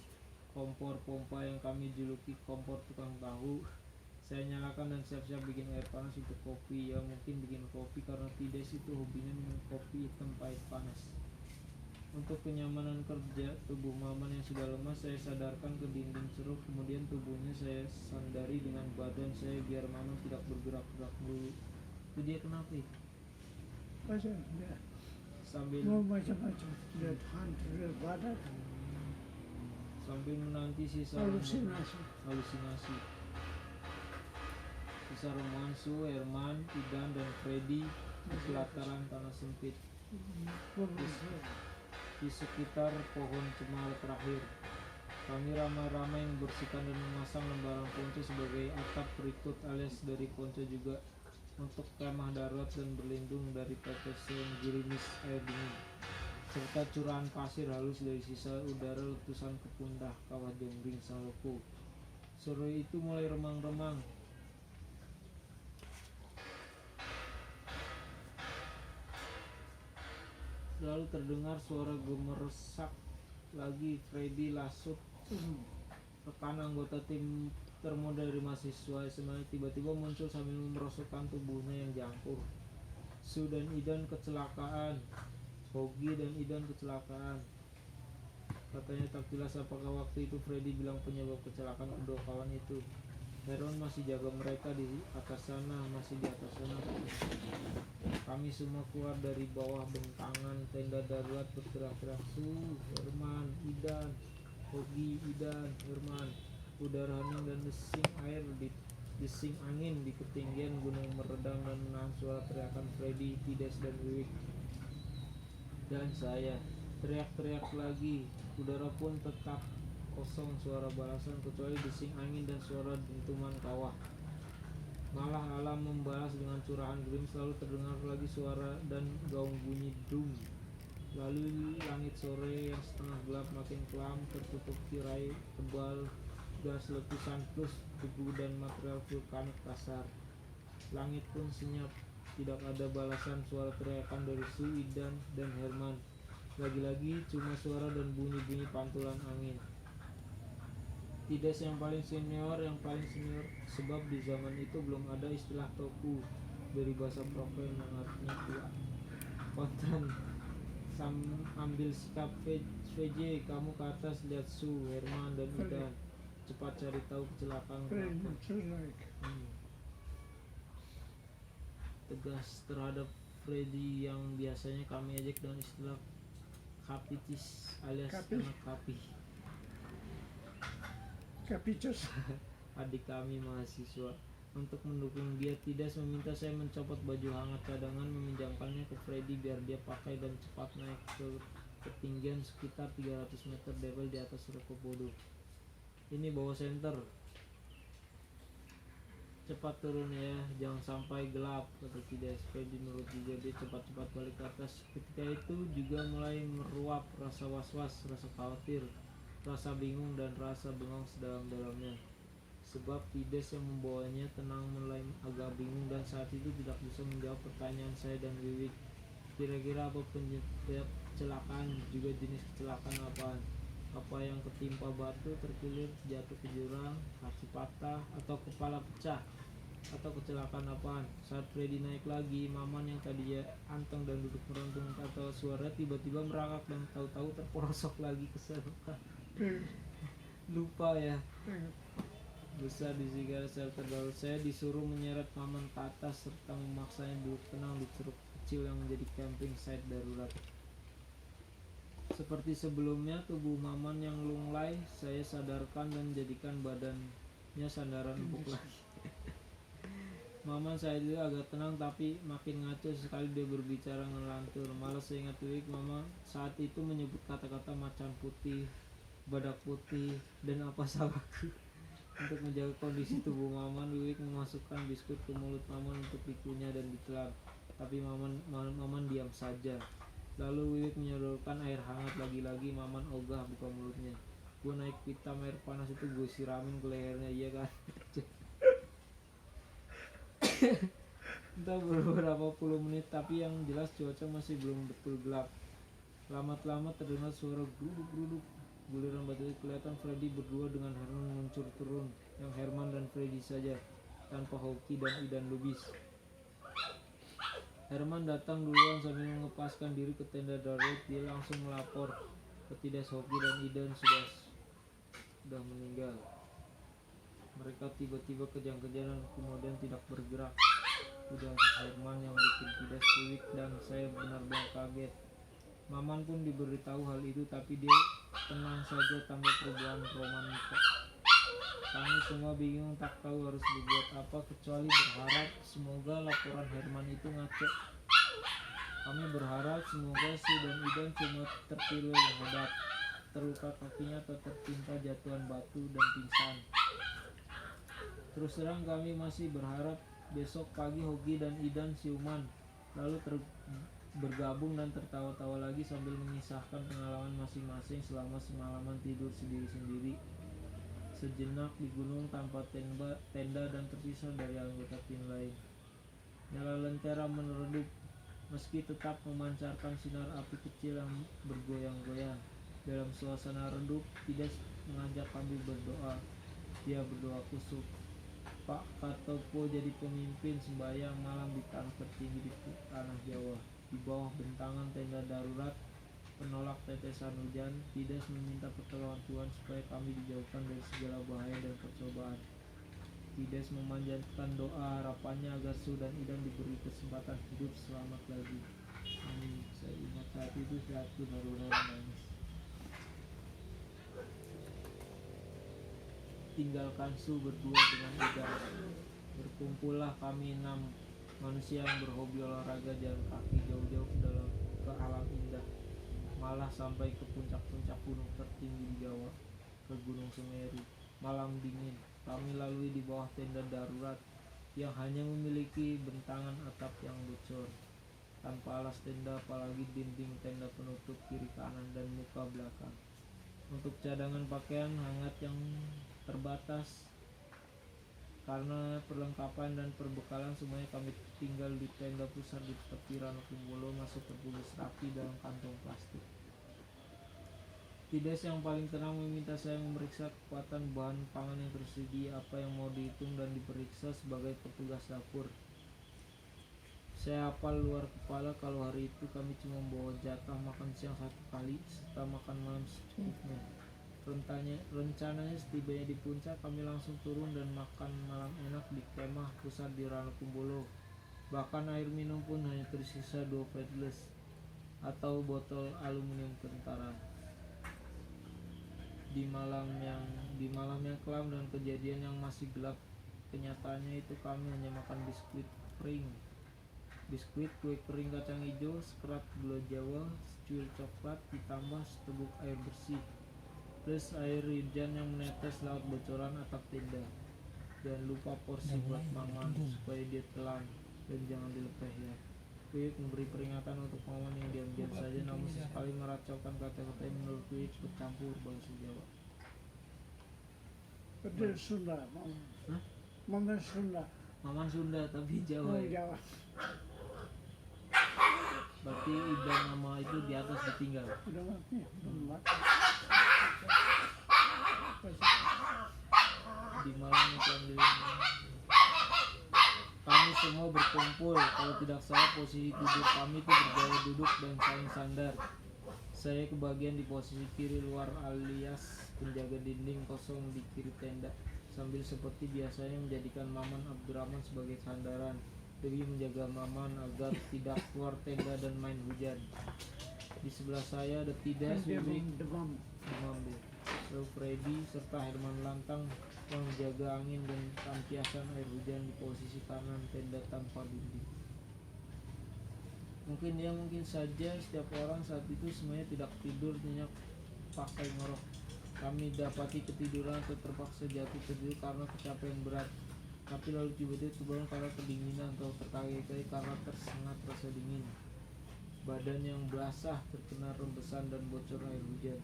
kompor pompa yang kami juluki kompor tukang tahu. Saya nyalakan dan siap-siap bikin air panas untuk kopi. Ya mungkin bikin kopi karena Tides itu hobinya minum kopi hitam pahit panas. Untuk kenyamanan kerja tubuh Maman yang sudah lemas, saya sadarkan ke dinding ceruk. Kemudian tubuhnya saya sandari dengan badan saya biar Maman tidak bergerak-gerak dulu. Itu dia kenapa? Sambil menanti sisa halusinasi. Sisa romansu, Herman, Idan, dan Freddy di pelataran tanah sempit di sekitar pohon cemara terakhir. Kami ramai-ramai membersihkan dan memasang lembaran ponco sebagai atap berikut alias dari ponco juga, untuk kemah darurat dan berlindung dari tetesan gerimis air dingin serta curahan pasir halus dari sisa udara letusan ke pundah Kawah Jombring Saloko. Sore itu mulai remang-remang. Lalu terdengar suara gemeresak lagi. Freddy Lasut, rekan anggota tim termuda dari mahasiswa SMA, tiba-tiba muncul sambil merosotkan tubuhnya yang jangkung. Su dan Idan kecelakaan. Hogi dan Idan kecelakaan. Katanya tak jelas apakah waktu itu Freddy bilang penyebab kecelakaan kedua kawan itu. Heron masih jaga mereka di atas sana. Kami semua keluar dari bawah bentangan tenda darurat bergerak-gerak. Su, Herman, Idan, Hogi, Idan, Herman. Udara hening dan desing angin di ketinggian gunung meredam dan menahan suara teriakan Freddy, Tides, dan Wiwik. Dan saya teriak-teriak lagi. Udara pun tetap kosong suara balasan kecuali desing angin dan suara dentuman kawah. Malah alam membalas dengan curahan gerimis. Lalu terdengar lagi suara dan gaung bunyi dum. Lalu langit sore yang setengah gelap makin kelam, tertutup tirai tebal gas letusan plus debu dan material vulkanik kasar. Langit pun senyap. Tidak ada balasan suara teriakan dari Su, Idan, dan Herman. Lagi-lagi cuma suara dan bunyi-bunyi pantulan angin. Tides yang paling senior, sebab di zaman itu belum ada istilah toku dari bahasa Proven yang artinya tua. Konten ambil sikap VJ, kamu ke atas lihat Su, Herman, dan Idan. Cepat cari tahu kecelakaan kenapa. Tegas terhadap Freddy yang biasanya kami ejek dengan istilah kapitis alias anak kapi. Kapicus. Adik kami mahasiswa. Untuk mendukung dia, Tides meminta saya mencopot baju hangat cadangan, meminjamkannya ke Freddy biar dia pakai dan cepat naik ke ketinggian sekitar 300 meter level di atas Rekobodo. Ini bawa senter. Cepat turun ya, jangan sampai gelap, kata Tides. Freddy menurut dia cepat-cepat balik ke atas. Ketika itu juga mulai meruap rasa was-was, rasa khawatir, rasa bingung, dan rasa bengong sedalam-dalamnya. Sebab Tides yang membawanya tenang mulai agak bingung dan saat itu tidak bisa menjawab pertanyaan saya dan Wiwik. Kira-kira apa penyebab kecelakaan, juga jenis kecelakaan apaan. Apa yang ketimpa batu, terkilir, jatuh ke jurang, kaki patah, atau kepala pecah, atau kecelakaan apaan. Saat Freddy naik lagi, Maman yang tadinya anteng dan duduk merentung atau suara tiba-tiba merangkak dan tahu-tahu terperosok lagi ke selokan. Lupa ya. Besar di segala shelter darurat. Saya disuruh menyeret Maman ke atas serta memaksanya duduk tenang di ceruk kecil yang menjadi camping site darurat. Seperti sebelumnya, tubuh Maman yang lunglai saya sadarkan dan jadikan badannya sandaran empuk lagi. Maman saya dulu agak tenang tapi makin ngaco sekali dia berbicara ngelantur. Malah saya ingat Wiwik Mama saat itu menyebut kata-kata macan putih, badak putih, dan apa salahku. Untuk menjaga kondisi tubuh Maman, Wiwik memasukkan biskuit ke mulut Maman untuk dikunyah dan ditelan. Tapi Maman diam saja. Lalu Wiwik menyodorkan air hangat lagi-lagi. Maman ogah buka mulutnya. Gue naik pitam air panas itu gue siramin ke lehernya, iya kan? Entah beberapa puluh menit, tapi yang jelas cuaca masih belum betul gelap. Lama-lama terdengar suara geruduk-geruduk. Guliran batu itu kelihatan Freddy berdua dengan Herman meluncur turun. Yang Herman dan Freddy saja, tanpa Hoki dan Idan Lubis. Herman datang duluan sambil mengepaskan diri ke tenda darurat. Dia langsung melapor ketidak Hoki dan Idan sudah meninggal. Mereka tiba-tiba kejang-kejangan kemudian tidak bergerak. Udah Herman yang bikin tidak Wiwik dan saya benar-benar kaget. Maman pun diberitahu hal itu tapi dia tenang saja tanpa perubahan romantika. Kami semua bingung tak tahu harus berbuat apa kecuali berharap semoga laporan Herman itu ngaco. Kami berharap semoga Su dan Idan cuma tertidur hebat, terluka kakinya atau tertimpa jatuhan batu dan pingsan. Terus terang kami masih berharap besok pagi Hoki dan Idan siuman, lalu bergabung dan tertawa-tawa lagi sambil mengisahkan pengalaman masing-masing selama semalaman tidur sendiri-sendiri sejenak di gunung tanpa tenda dan terpisah dari anggota tim lain. Nyala lentera meredup meski tetap memancarkan sinar api kecil yang bergoyang-goyang. Dalam suasana redup, Tides mengajak kami berdoa. Dia berdoa kusuk. Pak Katopo jadi pemimpin sembahyang malam di tanah tertinggi di tanah Jawa. Di bawah bentangan tenda darurat penolak tetesan hujan, Tides meminta pertolongan Tuhan supaya kami dijauhkan dari segala bahaya dan percobaan. Tides memanjatkan doa harapannya agar Su dan Idan diberi kesempatan hidup selamat lagi. Amin. Saya ingat saat itu saya benar-benar menangis. Tinggalkan Su berdua dengan Idan. Berkumpullah kami 6 manusia yang berhobi olahraga jalan kaki jauh-jauh ke alam indah. Malah sampai ke puncak-puncak gunung tertinggi di Jawa, ke Gunung Semeru. Malam dingin, kami lalui di bawah tenda darurat yang hanya memiliki bentangan atap yang bocor. Tanpa alas tenda apalagi dinding tenda penutup kiri kanan dan muka belakang. Untuk cadangan pakaian hangat yang terbatas karena perlengkapan dan perbekalan semuanya kami tinggal di tenda pusar di tepi Ranokumbolo masih terbungkus rapi dalam kantong plastik. Tides yang paling tenang meminta saya memeriksa kekuatan bahan pangan yang tersedia, apa yang mau dihitung dan diperiksa sebagai petugas dapur. Saya hafal luar kepala kalau hari itu kami cuma membawa jatah makan siang 1 kali serta makan malam secukupnya. Rencananya setibanya di puncak kami langsung turun dan makan malam enak di kemah pusat di Ranokumbolo. Bahkan air minum pun hanya tersisa 2 pedles atau botol aluminium tentara. Di malam yang kelam dan kejadian yang masih gelap, kenyataannya itu kami hanya makan biskuit, kue kering kacang hijau, sekerat gula jawa, secuil coklat ditambah setebuk air bersih, plus air hujan yang menetes laut bocoran atap tenda. Dan lupa porsi buat Maman supaya dia telan dan jangan dilepeh ya. Wiwik memberi peringatan untuk Maman yang diam-diam saja namun sesekali meracaukan kata-kata yang menurut Wiwik bercampur bahasa Jawa. Betul Sunda, Maman Sunda. Maman Sunda tapi Jawa ya. Jawa. Berarti Idan nama itu di atas ditinggal. Udah mati. berkumpul. Kalau tidak salah posisi tidur kami itu bergaya duduk dan saling sandar. Saya kebagian di posisi kiri luar alias penjaga dinding kosong di kiri tenda, sambil seperti biasanya menjadikan Maman Abdurrahman sebagai sandaran demi menjaga Maman agar tidak keluar tenda dan main hujan. Di sebelah saya ada Tidas, Dia Wiwik, demam. Lalu Freddy serta Herman Lantang yang menjaga angin dan tampiasan air hujan di posisi kanan tenda tanpa dinding. Mungkin saja setiap orang saat itu semuanya tidak tidur nyenyak pakai ngorok. Kami dapati ketiduran atau terpaksa jatuh tertidur karena kecapean berat. Tapi lalu tiba-tiba terbangun karena kedinginan atau terkaget-kaget karena tersengat rasa dingin. Badan yang basah terkena rembesan dan bocor air hujan.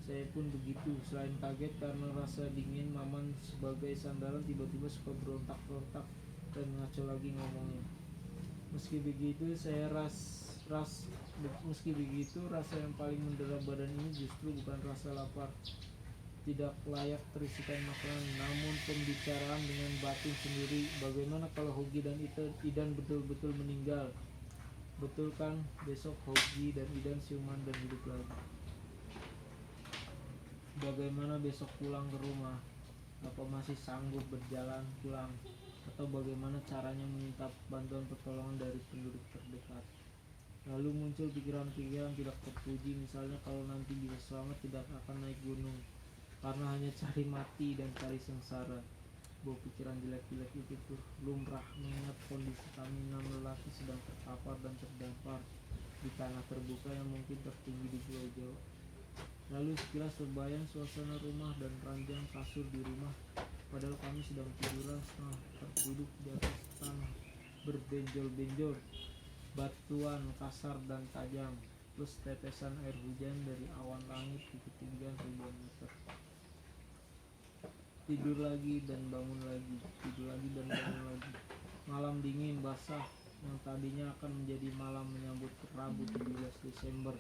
Saya pun begitu. Selain kaget karena rasa dingin, Maman sebagai sandaran tiba-tiba suka berontak-rontak dan ngaco lagi ngomongnya. Meski begitu rasa yang paling mendera badan ini justru bukan rasa lapar, tidak layak terisikan makanan, namun pembicaraan dengan batin sendiri. Bagaimana kalau Hogi dan Idan betul-betul meninggal? Betul kan besok Hogi dan Idan siuman dan hidup lagi? Bagaimana besok pulang ke rumah? Apa masih sanggup berjalan pulang? Atau bagaimana caranya meminta bantuan pertolongan dari penduduk terdekat? Lalu muncul pikiran-pikiran tidak terpuji, misalnya kalau nanti bisa selamat tidak akan naik gunung karena hanya cari mati dan cari sengsara. Bahwa pikiran jelek-jelek itu tuh lumrah mengingat kondisi kami 6 lelaki sedang terkapar dan terdampar di tanah terbuka yang mungkin tertinggi di Pulau Jawa. Lalu sekilas terbayang suasana rumah dan ranjang kasur di rumah, padahal kami sedang tiduran setengah terduduk di atas tanah berbenjol-benjol, batuan kasar dan tajam, plus tetesan air hujan dari awan langit di ketinggian ribuan meter. Tidur lagi dan bangun lagi, tidur lagi dan bangun lagi. Malam dingin basah yang tadinya akan menjadi malam menyambut Rabu 17 Desember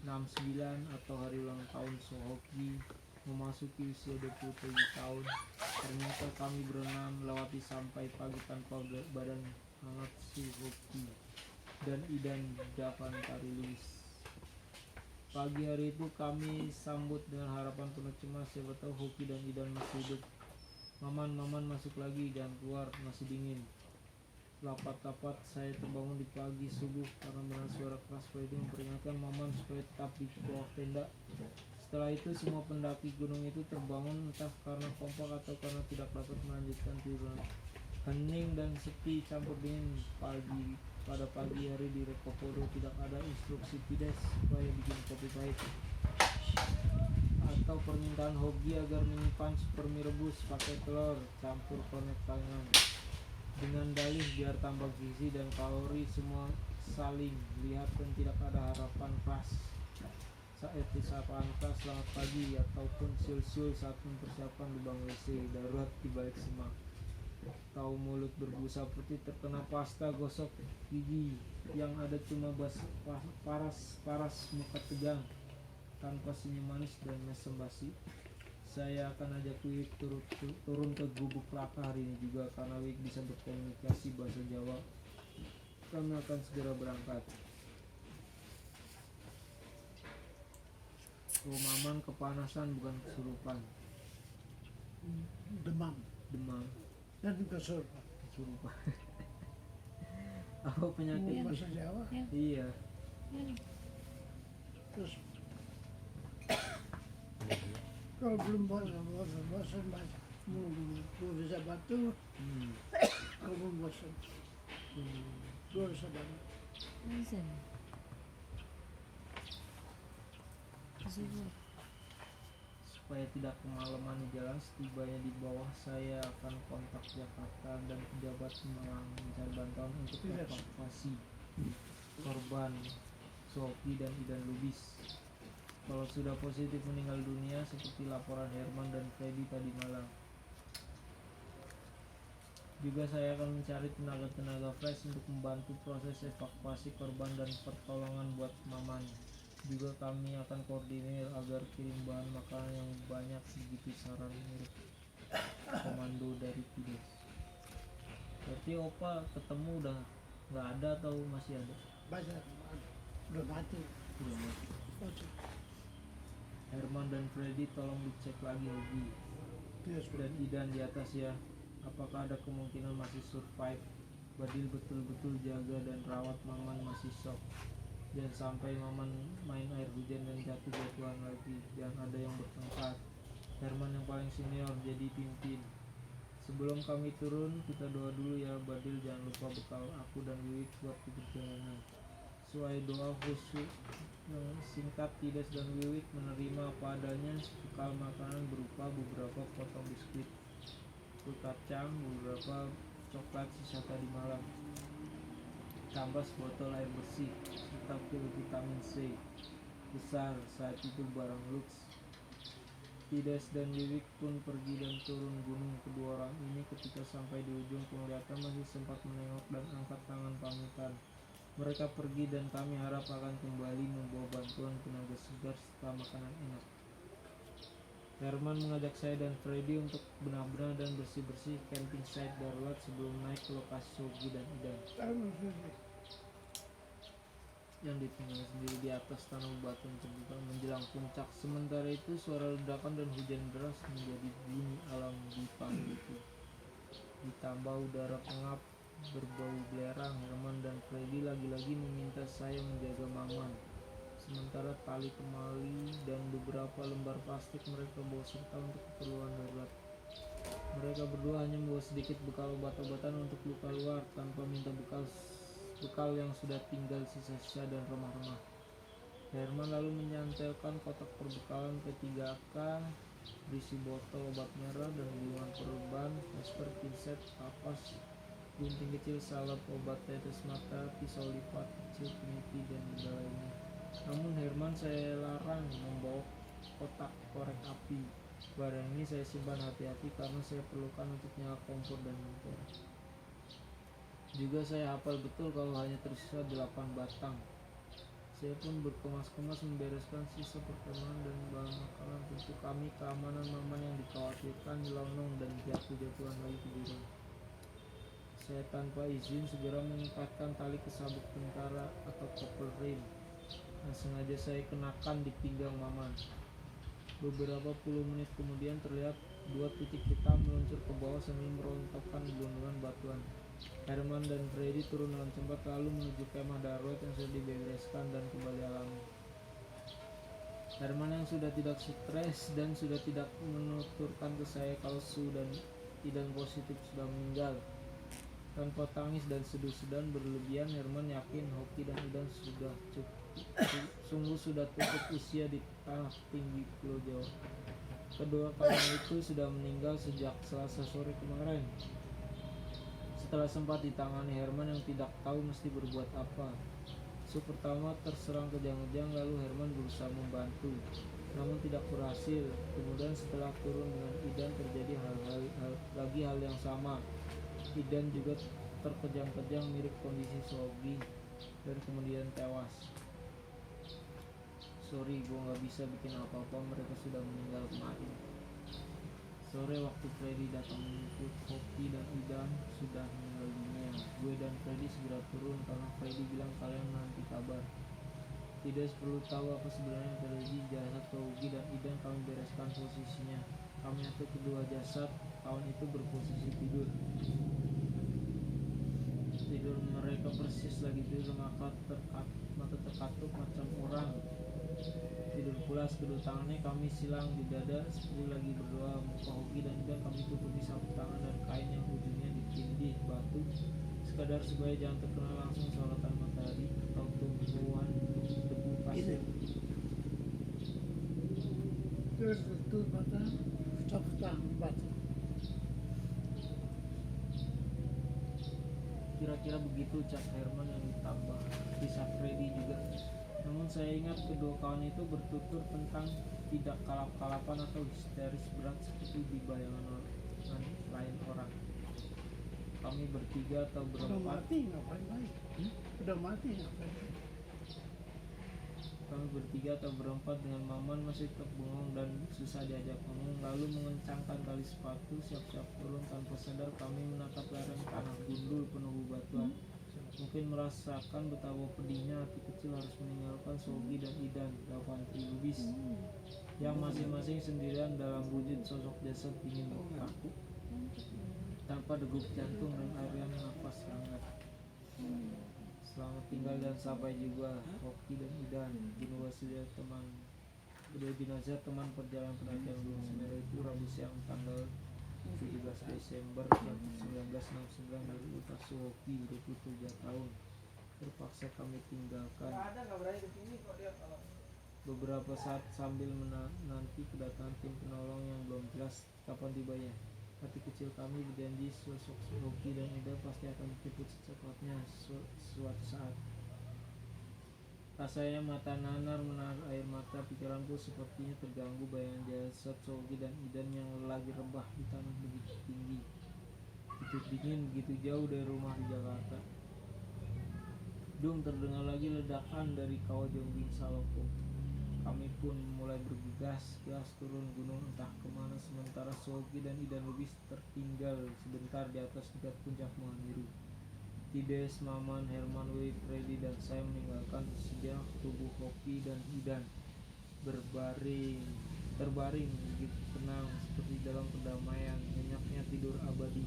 69 atau hari ulang tahun Sohoki memasuki usia 27 tahun. Ternyata kami berenam melewati sampai pagi tanpa badan hangat Sohoki dan Idan Javan Tari Lewis. Pagi hari itu kami sambut dengan harapan penuh cemas, siapa tahu Hoki dan Idan masih hidup. Maman masuk lagi, jangan keluar, masih dingin. Lapat-lapat saya terbangun di pagi subuh karena mendengar suara keras Freddy memperingatkan Maman supaya tetap di bawah tenda. Setelah itu semua pendaki gunung itu terbangun entah karena kompak atau karena tidak dapat melanjutkan tiduran. Hening dan sepi campur dingin pada pagi hari di Rekopodo tidak ada instruksi Pides supaya bikin kopi pahit atau permintaan Hogi agar menyimpan super mie rebus pakai telur campur kornet tangan dengan dalih biar tambah gizi dan kalori. Semua saling lihat dan tidak ada harapan keras saat disapaan keras selamat pagi ataupun siul-siul saat mempersiapkan lubang WC darurat di balik semak. Tahu mulut berbusa putih terkena pasta gosok gigi, yang ada cuma paras muka tegang tanpa senyum manis dan mesem basi. Saya akan ajak Wik turun ke Gubuk Laka hari ini juga karena Wik bisa berkomunikasi bahasa Jawa. Kami akan segera berangkat. Maman kepanasan bukan kesurupan. Demam dan kesurupan. Apa penyakit Bahasa Jawa. Iya. Terus kalau belum bahasa belum bisa batu, kalau belum bosan, gue bisa banget. Izin. Zuhur. Supaya tidak kemalaman di jalan, setibanya di bawah saya akan kontak Jakarta dan pejabat Semarang mencari bantuan untuk evakuasi korban Sofi dan Idan Lubis. Kalau sudah positif meninggal dunia seperti laporan Herman dan Freddy tadi malam. Juga saya akan mencari tenaga-tenaga fresh untuk membantu proses evakuasi korban dan pertolongan buat Maman. Juga kami akan koordinir agar kirim bahan makanan yang banyak begitu saran mirip komando dari Pides. Berarti Opa ketemu udah nggak ada atau masih ada? Banyak udah mati. Udah mati. Oke. Herman dan Freddy tolong dicek lagi Hobi Dia dan sudah Idan di atas ya. Apakah ada kemungkinan masih survive? Badil betul-betul jaga dan rawat Maman masih shock. Jangan sampai Maman main air hujan dan jatuh-jatuhan lagi. Jangan ada yang bertengkar. Herman yang paling senior jadi pimpin. Sebelum kami turun, kita doa dulu ya Badil. Jangan lupa bekal aku dan Wiwik buat di perjalanan. Sesuai doa khusyuk singkat, Tides dan Wiwik menerima apa adanya. Bekal makanan berupa beberapa potong biskuit, kacang, beberapa coklat sisa tadi malam, tambah sebotol air bersih, serta pil vitamin C besar. Saat itu barang Lux. Tides dan Wiwik pun pergi dan turun gunung. Kedua orang ini ketika sampai di ujung penglihatan masih sempat menengok dan angkat tangan pamitan. Mereka pergi dan kami harap akan kembali membawa bantuan tenaga segar setelah makanan enak. Herman mengajak saya dan Freddy untuk benar-benar dan bersih-bersih camping site darurat sebelum naik ke lokasi Sogi dan Idan yang ditinggal sendiri di atas tanah batu terbuka menjelang puncak. Sementara itu suara ledakan dan hujan deras menjadi bunyi alam di pagi itu. Ditambah udara pengap berbau belerang, Herman dan Freddy lagi-lagi meminta saya menjaga Maman. Sementara tali kemali dan beberapa lembar plastik mereka bawa serta untuk keperluan darurat. Mereka berdua hanya membawa sedikit bekal obat-obatan untuk luka luar tanpa minta bekal yang sudah tinggal sisa-sisa dan remah-remah. Herman lalu menyantelkan kotak perbekalan P3K berisi botol obat merah dan gulungan perban, masker, pinset, kapas, gunting kecil, salep, obat tetes mata, pisau lipat kecil, peniti, dan benda lainnya. Namun Herman saya larang membawa kotak korek api. Barang ini saya simpan hati-hati karena saya perlukan untuk nyala kompor dan kompor. Juga saya hafal betul kalau hanya tersisa 8 batang. Saya pun berkemas-kemas membereskan sisa perkemahan dan bahan makanan. Tentu kami keamanan Maman yang dikhawatirkan nyelonong dan jatuh-jatuhan lagi ke jurang. Saya tanpa izin segera mengikatkan tali ke sabuk tentara atau couple rim yang sengaja saya kenakan di pinggang Maman. Beberapa puluh menit kemudian terlihat 2 titik hitam meluncur ke bawah sambil merontokkan gelondongan batuan. Herman dan Freddy turun dengan cepat lalu menuju kemah darurat yang sudah dibereskan dan kembali alami. Herman yang sudah tidak stres dan sudah tidak menuturkan ke saya kalau Su dan Idan positif sudah meninggal. Tanpa tangis dan seduh-sedan berlebihan, Herman yakin Hoki dan Idan sungguh sudah tutup usia di tanah tinggi Pulau Jawa. Kedua kawan itu sudah meninggal sejak Selasa sore kemarin. Setelah sempat ditangani Herman yang tidak tahu mesti berbuat apa. Su pertama terserang kejang-kejang, lalu Herman berusaha membantu, namun tidak berhasil. Kemudian setelah turun dengan Idan terjadi hal yang sama. Idan juga terkejang-kejang mirip kondisi Sogi dan kemudian tewas. Sorry, gue gak bisa bikin apa-apa, mereka sudah meninggal kemarin. Sore waktu Freddy datang menjemput, Hoki dan Idan sudah meninggal dunia. Gue dan Freddy segera turun karena Freddy bilang kalian nanti kabar. Tidak perlu tahu apa sebenarnya yang terjadi. Jasad Hoki dan Idan kami bereskan posisinya. Kami atur kedua jasad kawan itu berposisi tidur. Mereka persis lagi tidur, mata terkatup macam orang tidur pulas. Kedua tangannya kami silang di dada seperti lagi berdoa. Muka Hoki dan Idan kami tutupi sapu tangan dan kain yang ujungnya ditindih batu sekadar supaya jangan terkena langsung sorotan matahari atau tumbuhan debu pasir. terus tutup mata, sapu tangan batu. Kira-kira begitu ucap Herman yang ditambah bisa Freddy juga. Namun saya ingat kedua kawan itu bertutur tentang tidak kalap-kalapan atau histeris berat seperti di bayangan lain orang. Kami bertiga atau Udah berempat mati ngapain lagi? Udah mati ngapain lagi? Kami bertiga atau berempat dengan Maman masih tetap bengong dan susah diajak ngomong, lalu mengencangkan tali sepatu. Siap-siap turun, tanpa sadar kami menatap lereng tanah gundul penuh bebatuan. Mungkin merasakan betapa pedihnya hati kecil harus meninggalkan Sogi dan Idan, 8 trilubis, yang masing-masing sendirian dalam wujud sosok jasad dingin dan kaku, tanpa degup jantung dan air yang nafas hangat. Selamat tinggal dan sampai juga Hoki dan Idan. Kedua jenazah teman perjalanan pendakian Gunung Semeru itu Rabu siang tanggal 17 Desember 1969 dari Utasu Hoki, 27 tahun, terpaksa kami tinggalkan. Beberapa saat sambil menanti kedatangan tim penolong yang belum jelas kapan tibanya, hati kecil kami berjanji sosok Hoki dan Ida pasti akan dijemput secepatnya suatu saat. Rasanya mata nanar menahan air mata, pikiranku sepertinya terganggu bayangan jasad Sogi dan Idan yang lagi rebah di tanah begitu tinggi, begitu dingin, begitu jauh dari rumah di Jakarta. Dung, terdengar lagi ledakan dari kawah Jongbing Salopo. Kami pun mulai bergegas turun gunung entah kemana, sementara Sogi dan Idan Lubis tertinggal sebentar di atas dekat puncak Mahameru. Tides, Maman, Herman, Wei, Freddy, dan saya meninggalkan sejenak tubuh Hoki dan Idan terbaring begitu tenang seperti dalam kedamaian, nyenyaknya tidur abadi.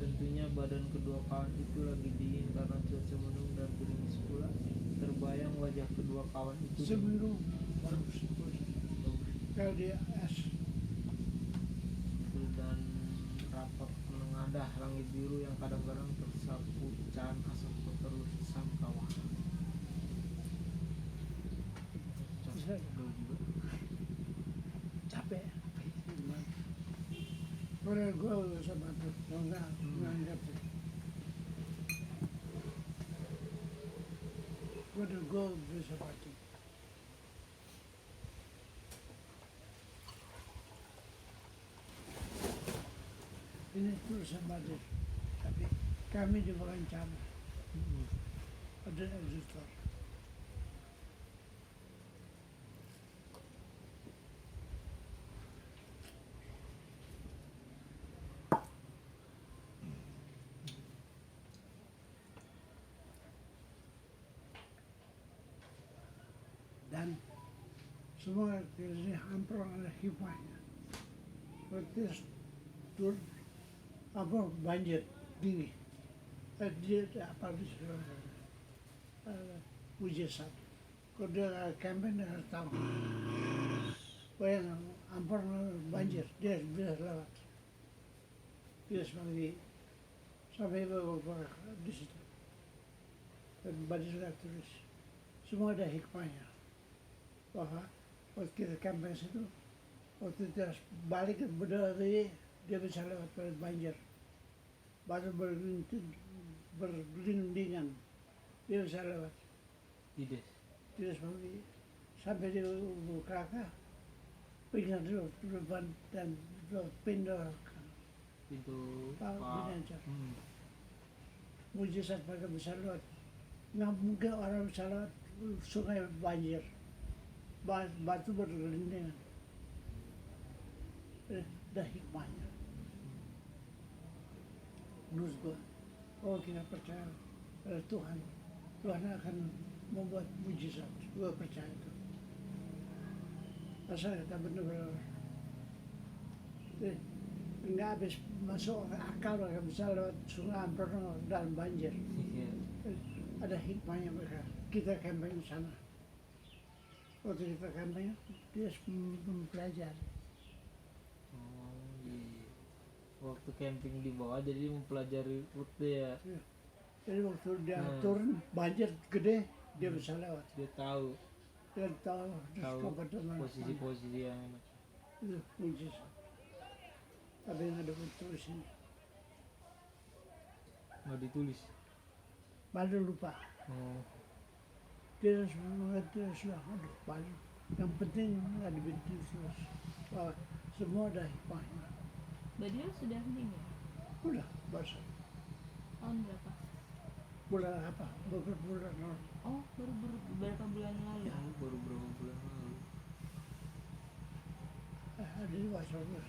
Tentunya badan kedua kawan itu lagi dingin karena cuaca mendung dan gerimis pula. Terbayang wajah kedua kawan itu Seminggu bagus kalau dia es. dan rapat menengadah langit biru yang kadang-kadang tersapu cahan asap keterusan kawah. Capek. Boleh gue sama tuh, enggak capek. Gue udah gue bisa pakai. Ini tulisan batik, tapi kami diwawancara. Ada editor. Dan semua ini hampir ada hikmahnya. Seperti tur apa banjir tinggi. Dia apa di Mujizat. Kalau dia campaign dia harus tahu. Yang hampir banjir dia bisa lewat. Dia sampai beberapa di situ. Dan banjir tulis. Semua ada hikmahnya. Bahwa waktu kita campaign situ, waktu dia balik ke Bedari, dia bisa lewat banjir. Batu berlindingan, dia bisa lewat. Tidak sampai di Kraka, pindah dulu depan dan pindah pintu Binancar. Mujizat mereka bisa lewat. Nggak mungkin orang bisa lewat sungai banjir. Batu berlindingan. Dah hikmahnya. Menurut gua, kalau kita percaya pada Tuhan, Tuhan akan membuat mujizat. Gua percaya itu. Asal kita benar-benar nggak habis masuk akal mereka bisa lewat sungai Ampera dan banjir. Ada hikmahnya mereka. Kita camping di sana. Waktu kita camping, dia mempelajari. Waktu camping di bawah jadi mempelajari rute ya. Jadi waktu dia turun banjir gede dia bisa lewat. Dia tahu posisi-posisi yang enak. Itu mujizat. Tapi nggak ada tulis ini. Nggak ditulis. Baru lupa. Dia sudah baru. Yang penting nggak ditulis. Semua ada hikmahnya. Beliau sudah meninggal. Udah, basah. Tahun berapa? bulan apa? Beberapa bulan lalu. Oh, baru beberapa bulan lalu. Oh, baru berapa bulan lalu. Ada di WhatsApp.